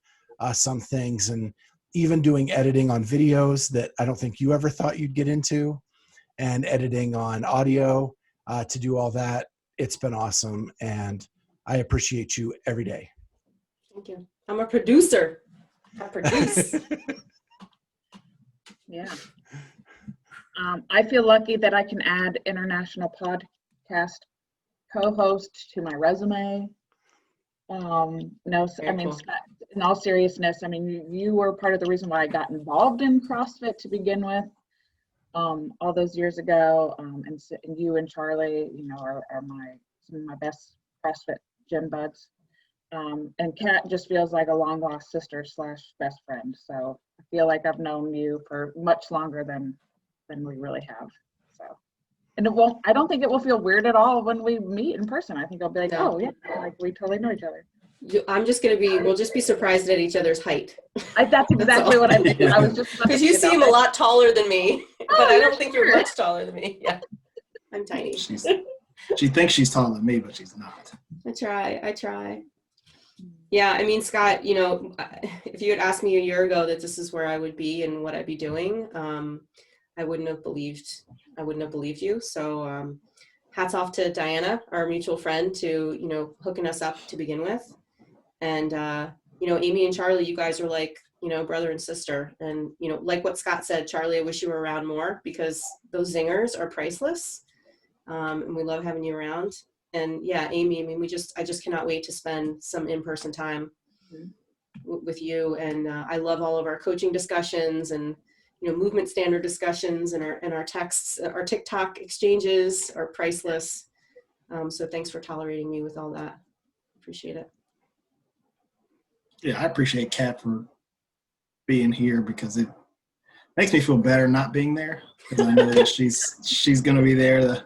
some things, and even doing editing on videos that I don't think you ever thought you'd get into, and editing on audio to do all that. It's been awesome, and I appreciate you every day. Thank you. I'm a producer. I produce. Yeah. I feel lucky that I can add international podcast co-host to my resume. Very cool. Scott, in all seriousness, I mean, you were part of the reason why I got involved in CrossFit to begin with, all those years ago. And you and Charlie, are some of my best CrossFit gym buds. And Kat just feels like a long lost sister / best friend. So I feel like I've known you for much longer than we really have. So, and I don't think it will feel weird at all when we meet in person. I think I'll be like, No. oh yeah, like we totally know each other. We'll just be surprised at each other's height. That's exactly what I think. I was just Because you seem a lot taller than me, but I you're don't think you're much taller than me. Yeah, I'm tiny. She thinks she's taller than me, but she's not. I try. Yeah, I mean, Scott, if you had asked me a year ago that this is where I would be and what I'd be doing, I wouldn't have believed you. So hats off to Diana, our mutual friend, to, hooking us up to begin with. And, Amy and Charlie, you guys are like, brother and sister. And, like what Scott said, Charlie, I wish you were around more, because those zingers are priceless. And we love having you around. And yeah, Amy, I mean, I just cannot wait to spend some in-person time with you. And I love all of our coaching discussions and, movement standard discussions, and our texts, our TikTok exchanges are priceless. So thanks for tolerating me with all that. Appreciate it. Yeah, I appreciate Kat for being here because it makes me feel better not being there, because I know that she's going to be there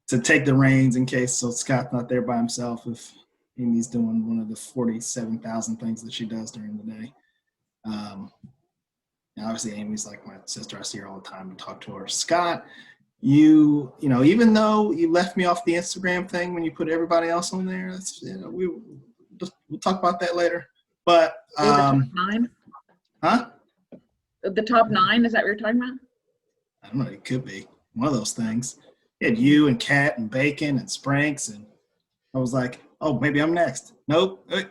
to take the reins in case so Scott's not there by himself if Amy's doing one of the 47,000 things that she does during the day. And obviously Amy's like my sister. I see her all the time and talk to her. Scott, you know, even though you left me off the Instagram thing when you put everybody else on there, that's, you know, we'll talk about that later. But The top 9? huh? The top 9, is that what you're talking about? I don't know. It could be one of those things. You had you and Kat and Bacon and Spranks, and I was like, oh, maybe I'm next. Nope. Nope.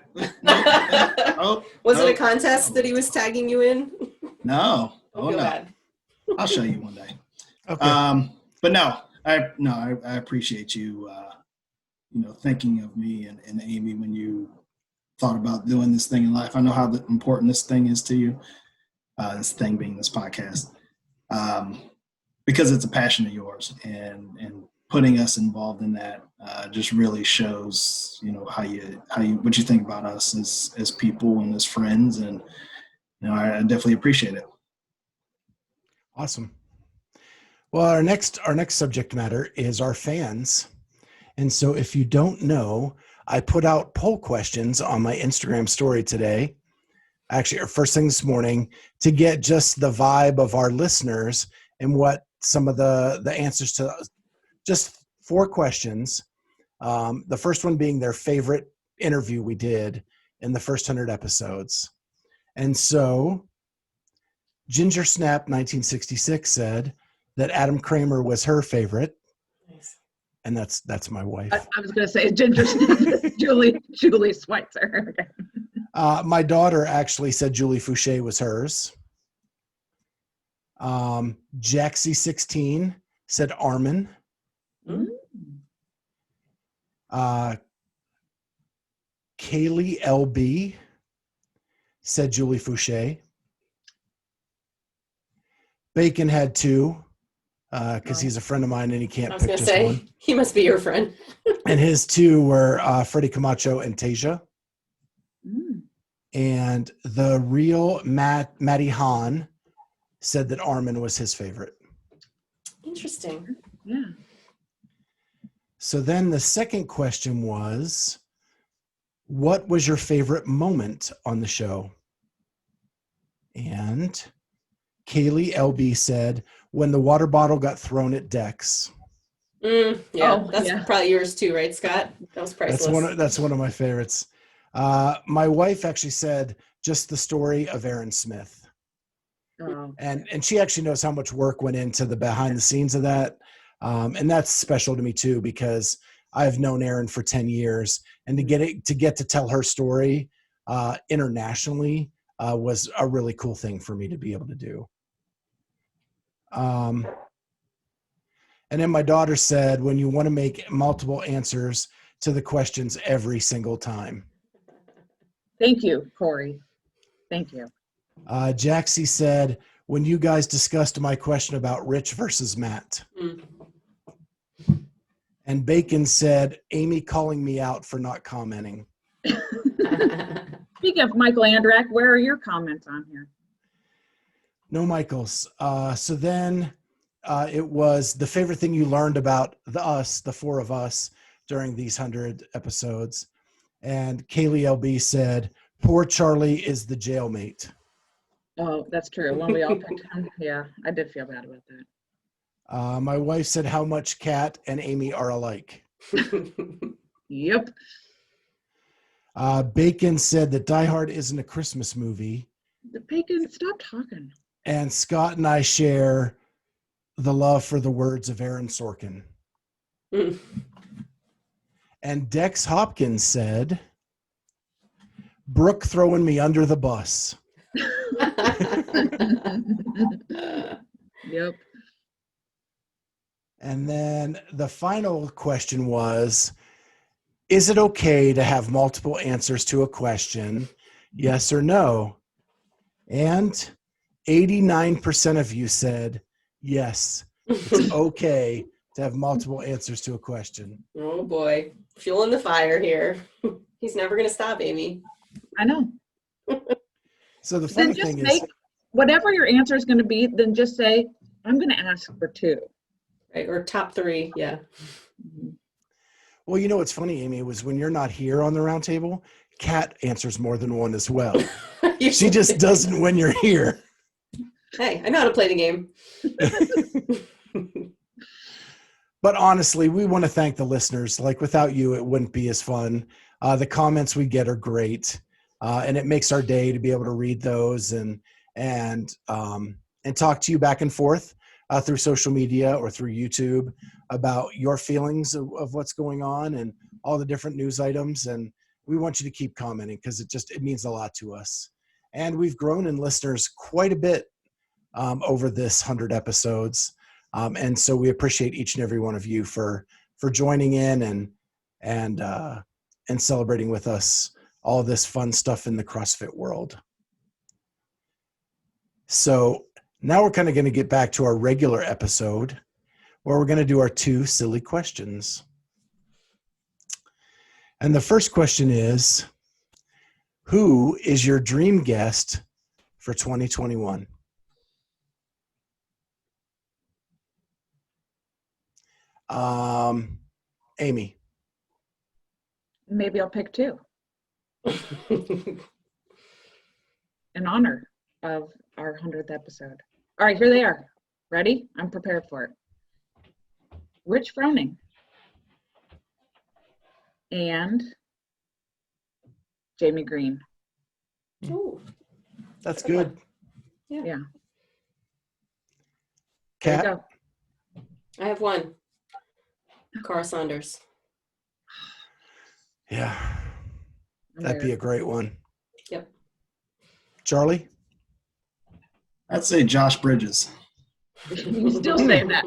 Was it a contest that he was tagging you in? No. Don't Oh feel no. bad. I'll show you one day. Okay. But no, I appreciate you, you know, thinking of me and Amy when you thought about doing this thing in life. I know how important this thing is to you. This thing being this podcast, because it's a passion of yours, and putting us involved in that just really shows, you know, how you what you think about us as people and as friends, and you know, I definitely appreciate it. Awesome. Well, our next subject matter is our fans. And so if you don't know, I put out poll questions on my Instagram story today, actually, or first thing this morning, to get just the vibe of our listeners and what some of the answers to just 4 questions. The first one being their favorite interview we did in the first 100 episodes. And so Ginger Snap 1966 said that Adam Kramer was her favorite. Nice. And that's my wife. I was going to say Ginger Julie Schweitzer. Okay. My daughter actually said Julie Fouché was hers. Jaxie16 said Armin. Kaylee LB said Julie Fouché. Bacon had 2 because he's a friend of mine and he can't I was pick going to just say, one. he must be your friend. And his 2 were Freddie Camacho and Tasia. And the real Matty Hahn said that Armin was his favorite. Interesting. Yeah. So then the second question was, what was your favorite moment on the show? And Kaylee LB said, when the water bottle got thrown at Dex. Yeah, Oh, that's yeah. probably yours too, right, Scott? That was priceless. That's one of my favorites. My wife actually said just the story of Aaron Smith. Oh. And she actually knows how much work went into the behind the scenes of that. And that's special to me too, because I've known Aaron for 10 years, and to get to tell her story internationally was a really cool thing for me to be able to do. And then my daughter said, when you want to make multiple answers to the questions every single time. Thank you, Corey. Thank you. Jaxie said, when you guys discussed my question about Rich versus Matt. And Bacon said, Amy calling me out for not commenting. Speaking of Michael Andrak, where are your comments on here? No Michaels. So then it was the favorite thing you learned about the 4 of us during these 100 episodes. And Kaylee LB said, poor Charlie is the jailmate. Oh, that's true. When we all picked him, yeah, I did feel bad about that. My wife said how much Kat and Amy are alike. Yep. Bacon said that Die Hard isn't a Christmas movie. The Bacon, stop talking. And Scott and I share the love for the words of Aaron Sorkin. And Dex Hopkins said, Brooke throwing me under the bus. Yep. And then the final question was, is it okay to have multiple answers to a question? Yes or no? And 89% of you said, yes, it's okay to have multiple answers to a question. Oh boy, fueling the fire here. He's never going to stop, Amy. I know. So the Then funny just thing make is, whatever your answer is going to be. Then just say, "I'm going to ask for 2." Right, or top 3, yeah. well, you know what's funny, Amy, was when you're not here on the round table, Kat answers more than one as well. She just doesn't when you're here. Hey, I know how to play the game. But honestly, we want to thank the listeners. Like without you, it wouldn't be as fun. The comments we get are great, and it makes our day to be able to read those and talk to you back and forth through social media or through YouTube about your feelings of what's going on and all the different news items. And we want you to keep commenting because it means a lot to us. And we've grown in listeners quite a bit over this 100 episodes. And so we appreciate each and every one of you for joining in and celebrating with us all this fun stuff in the CrossFit world. So now we're kind of going to get back to our regular episode where we're going to do our 2 silly questions. And the first question is, who is your dream guest for 2021? Amy. Maybe I'll pick 2 in honor of our 100th episode. All right, here they are. Ready? I'm prepared for it. Rich Froning and Jamie Green. Ooh, That's good. Yeah. There Kat? you go. I have one. Cara Saunders. Yeah, I'm that'd be there. a great one. Yep. Charlie? I'd say Josh Bridges. You still saying that.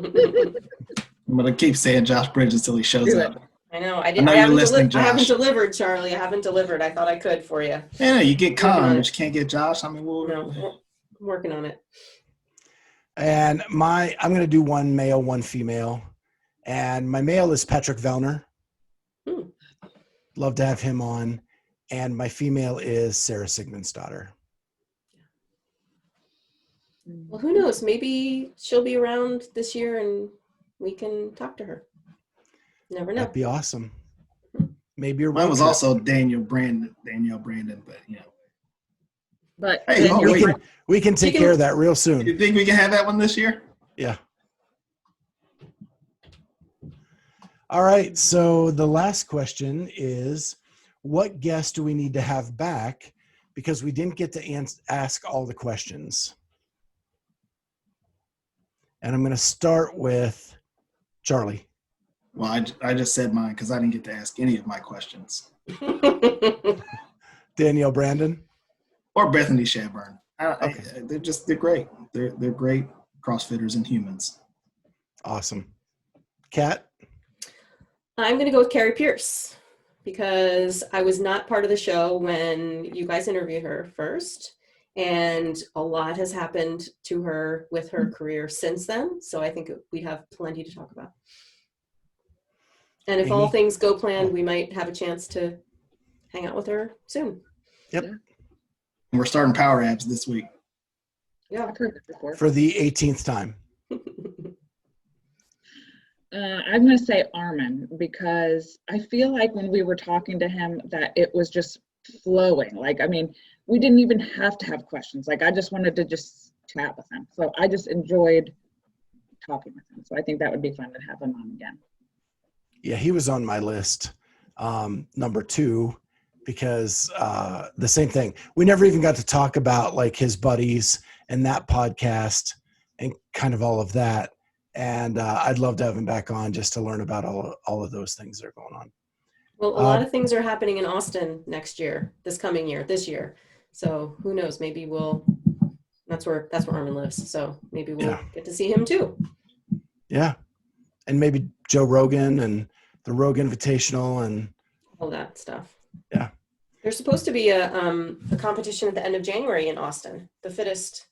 I'm gonna keep saying Josh Bridges till he shows Do up. I know. I know you're listening, I haven't Josh. delivered, Charlie. I haven't delivered. I thought I could for you. Yeah, you get Working on Con, it. but you can't get Josh. I mean, No, I'm working on it. And I'm going to do one male, one female. And my male is Patrick Vellner. Love to have him on. And my female is Sarah Sigmundsdottir. Well, who knows? Maybe she'll be around this year and we can talk to her. Never know. That'd be awesome. Maybe a mine road was trip. also Danielle Brandon, but you know. But Hey, then oh, you're wait. We can take care of that real You soon. think we can have that one this year? Yeah. All right. So the last question is, what guest do we need to have back? Because we didn't get to ask all the questions. And I'm going to start with Charlie. Well, I just said mine because I didn't get to ask any of my questions. Danielle Brandon. Or Bethany Shabburn. Okay. They're great. They're great CrossFitters and humans. Awesome. Kat? I'm going to go with Carrie Pierce because I was not part of the show when you guys interviewed her first. And a lot has happened to her with her career since then. So I think we have plenty to talk about. And if all Amy? things go planned, we might have a chance to hang out with her soon. Yep. Yeah. And we're starting Power Abs this week. Yeah. I've heard that before. For the 18th time. I'm going to say Armin because I feel like when we were talking to him that it was just flowing. Like, I mean, we didn't even have to have questions. Like, I just wanted to just chat with him. So I just enjoyed talking with him. So I think that would be fun to have him on again. Yeah, he was on my list, number 2, because the same thing. We never even got to talk about like his buddies and that podcast and kind of all of that. And I'd love to have him back on just to learn about all of those things that are going on. Well, a lot of things are happening in Austin this year. So who knows? Maybe that's where Armin lives. So maybe we'll get to see him too. Yeah. And maybe Joe Rogan and the Rogan Invitational and all that stuff. Yeah. There's supposed to be a competition at the end of January in Austin, the Fittest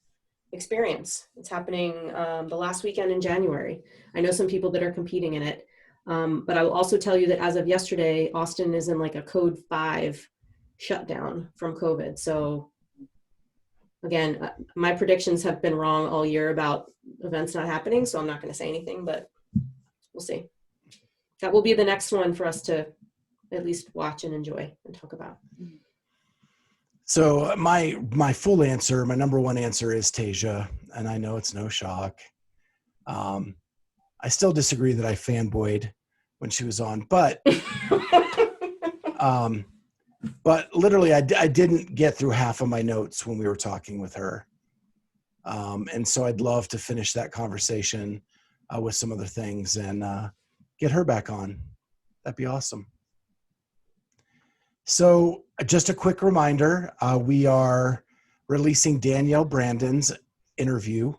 Experience. It's happening the last weekend in January. I know some people that are competing in it. But I will also tell you that as of yesterday, Austin is in like a code 5 shutdown from COVID. So again, my predictions have been wrong all year about events not happening, so I'm not going to say anything, but we'll see. That will be the next one for us to at least watch and enjoy and talk about. So my full answer, my number one answer is Tasia, and I know it's no shock. I still disagree that I fanboyed when she was on, but literally I didn't get through half of my notes when we were talking with her. And so I'd love to finish that conversation with some other things and get her back on. That'd be awesome. So just a quick reminder, we are releasing Danielle Brandon's interview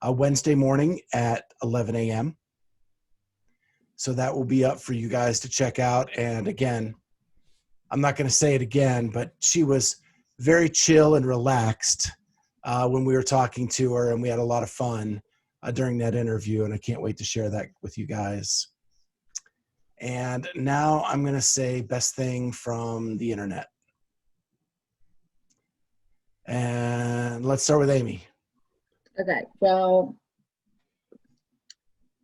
Wednesday morning at 11 a.m. So that will be up for you guys to check out. And again, I'm not going to say it again, but she was very chill and relaxed when we were talking to her, and we had a lot of fun during that interview, and I can't wait to share that with you guys. And now I'm going to say best thing from the internet. And let's start with Amy. Okay, well,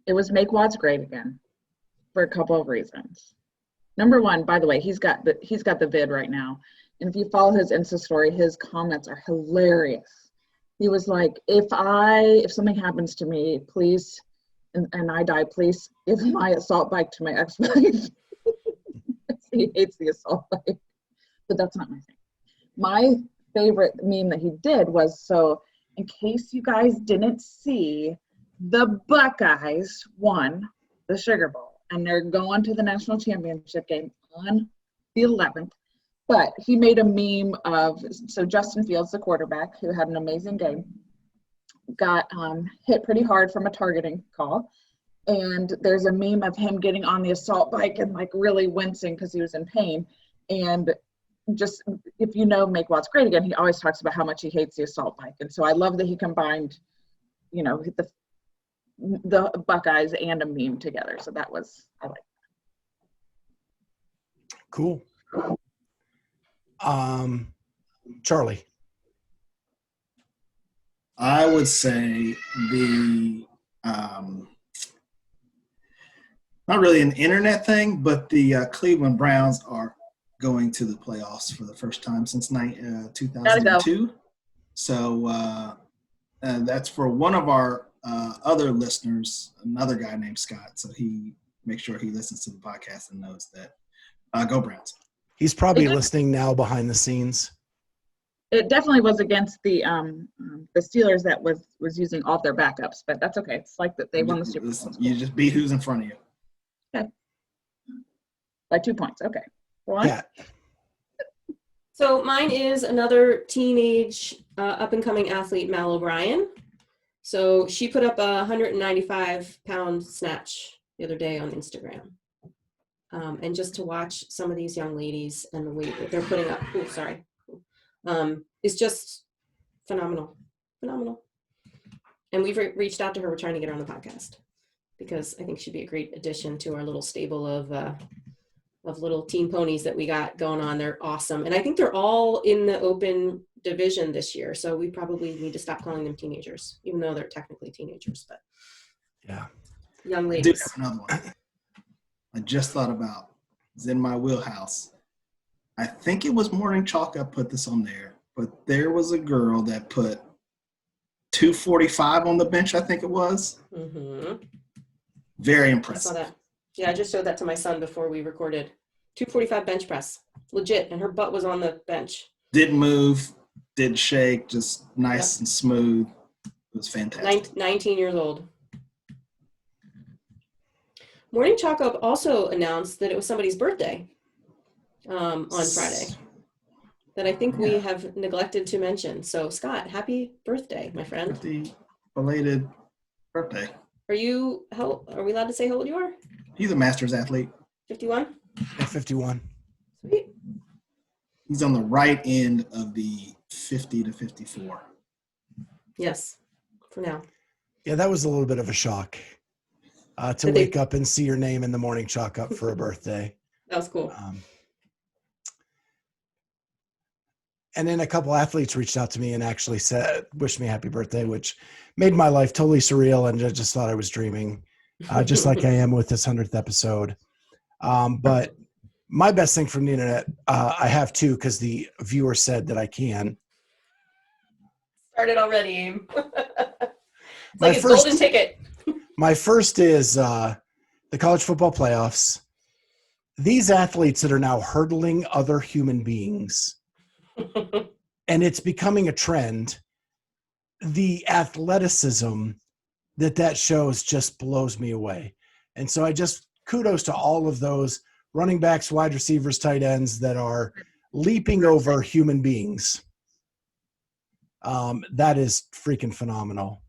it was Make Wads Great Again for a couple of reasons. Number one, by the way, he's got the vid right now. And if you follow his Insta story, his comments are hilarious. He was like, if something happens to me, please, and I die, please give my assault bike to my ex-wife. He hates the assault bike, but that's not my thing. My favorite meme that he did was, so in case you guys didn't see, the Buckeyes won the Sugar Bowl, and they're going to the national championship game on the 11th. But he made a meme of, so Justin Fields, the quarterback, who had an amazing game, got hit pretty hard from a targeting call. And there's a meme of him getting on the assault bike and like really wincing because he was in pain. And just, if you know Make Wads Great Again, he always talks about how much he hates the assault bike. And so I love that he combined, you know, the Buckeyes and a meme together. So that was, I like that. Cool. Charlie. I would say the not really an internet thing, but the Cleveland Browns are going to the playoffs for the first time since 2002. So that's for one of our other listeners, another guy named Scott. So he makes sure he listens to the podcast and knows that. Go Browns. He's probably listening now behind the scenes. It definitely was against the Steelers that was using all of their backups, but that's okay. It's like that they won the Super Bowl. You just beat who's in front of you. Okay. By 2 points. Okay. Go on. Yeah. So mine is another teenage up-and-coming athlete, Mal O'Brien. So she put up a 195-pound snatch the other day on Instagram. And just to watch some of these young ladies and the weight that they're putting up, is just phenomenal. And we've reached out to her. We're trying to get her on the podcast because I think she'd be a great addition to our little stable of little teen ponies that we got going on. They're awesome. And I think they're all in the open division this year. So we probably need to stop calling them teenagers, even though they're technically teenagers, but yeah, young I ladies. do have another one. I just thought about, it's in my wheelhouse. I think it was Morning Chalk I put this on there, but there was a girl that put 245 on the bench, I think it was. Mm-hmm. Very I impressive. saw that. Yeah, I just showed that to my son before we recorded. 245 bench press. Legit. And her butt was on the bench. Didn't move, didn't shake, just nice and smooth. It was fantastic. 19 years old. Morning Chalk Up also announced that it was somebody's birthday on Friday that I think we have neglected to mention. So Scott, happy birthday, my friend. Happy belated birthday. Are we allowed to say how old you are? He's a Masters athlete. 51? at 51. Sweet. He's on the right end of the 50 to 54. Yes, for now. Yeah, that was a little bit of a shock to wake up and see your name in the Morning Chalk Up for a birthday. That was cool. And then a couple athletes reached out to me and actually said, wished me happy birthday, which made my life totally surreal. And I just thought I was dreaming, just like I am with this 100th episode. But my best thing from the internet, I have two because the viewer said that I can. Started already, Aim. It's My like a first- golden ticket. My first is the college football playoffs. These athletes that are now hurdling other human beings, and it's becoming a trend. The athleticism that shows just blows me away. And so I just kudos to all of those running backs, wide receivers, tight ends that are leaping over human beings. That is freaking phenomenal.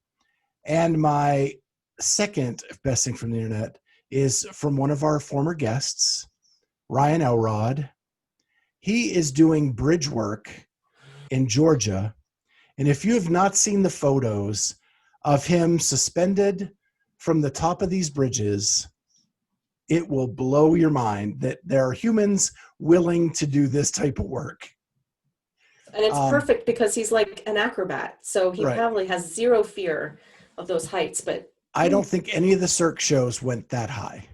And my second best thing from the internet is from one of our former guests, Ryan Elrod. He is doing bridge work in Georgia. And if you have not seen the photos of him suspended from the top of these bridges, it will blow your mind that there are humans willing to do this type of work. And it's perfect because he's like an acrobat. So he Right. probably has zero fear of those heights, but I don't think any of the Cirque shows went that high.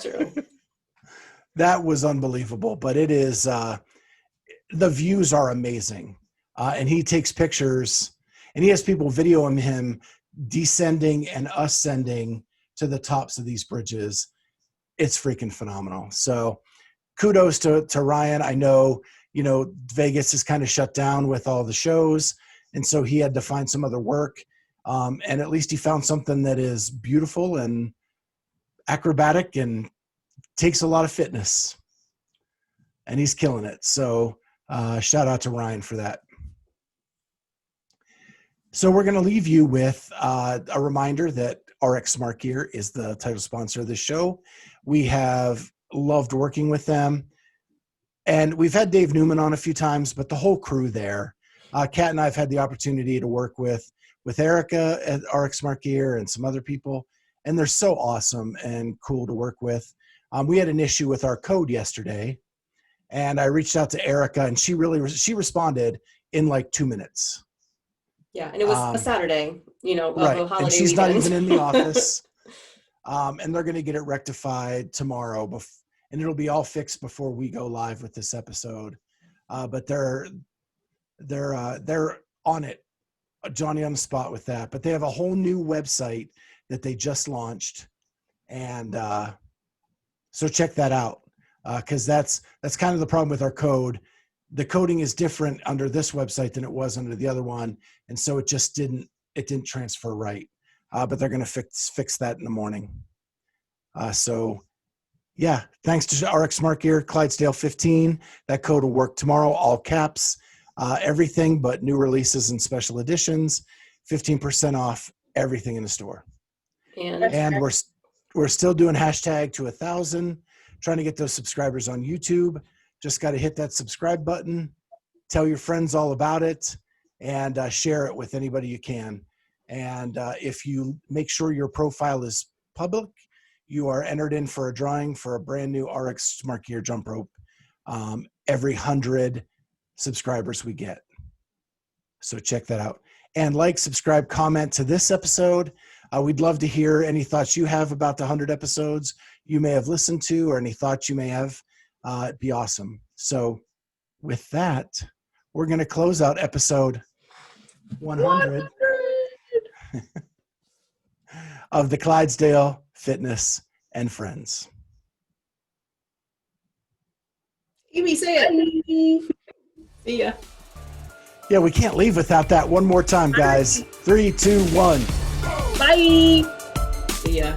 true. That was unbelievable, but it is, the views are amazing. And he takes pictures and he has people videoing him descending and ascending to the tops of these bridges. It's freaking phenomenal. So kudos to Ryan. I know, Vegas is kind of shut down with all the shows. And so he had to find some other work. And at least he found something that is beautiful and acrobatic and takes a lot of fitness. And he's killing it. So shout out to Ryan for that. So we're going to leave you with a reminder that RX Smart Gear is the title sponsor of this show. We have loved working with them. And we've had Dave Newman on a few times, but the whole crew there. Kat and I have had the opportunity to work with Erica at RX Smart Gear and some other people. And they're so awesome and cool to work with. We had an issue with our code yesterday. And I reached out to Erica and she responded in like 2 minutes. Yeah, and it was a Saturday, of Right. a holiday And she's weekend. not even in the office. And they're going to get it rectified tomorrow. And it'll be all fixed before we go live with this episode. But they're on it, Johnny on the spot with that. But they have a whole new website that they just launched. And so check that out. Because that's kind of the problem with our code. The coding is different under this website than it was under the other one. And so it just didn't transfer right. But they're going to fix that in the morning. So yeah, thanks to RX Smart Gear, Clydesdale 15. That code will work tomorrow, all caps, everything but new releases and special editions, 15% off everything in the store. And we're still doing hashtag to 1,000, trying to get those subscribers on YouTube. Just got to hit that subscribe button, tell your friends all about it, and share it with anybody you can. And if you make sure your profile is public, you are entered in for a drawing for a brand new RX Smart Gear jump rope every 100 subscribers we get. So check that out. And like, subscribe, comment to this episode. We'd love to hear any thoughts you have about the 100 episodes you may have listened to or any thoughts you may have. It'd be awesome. So with that, we're going to close out episode 100 of the Clydesdale Fitness and Friends. Amy, say it. See ya. Yeah, we can't leave without that. One more time, guys. 3, 2, 1. Bye. See ya.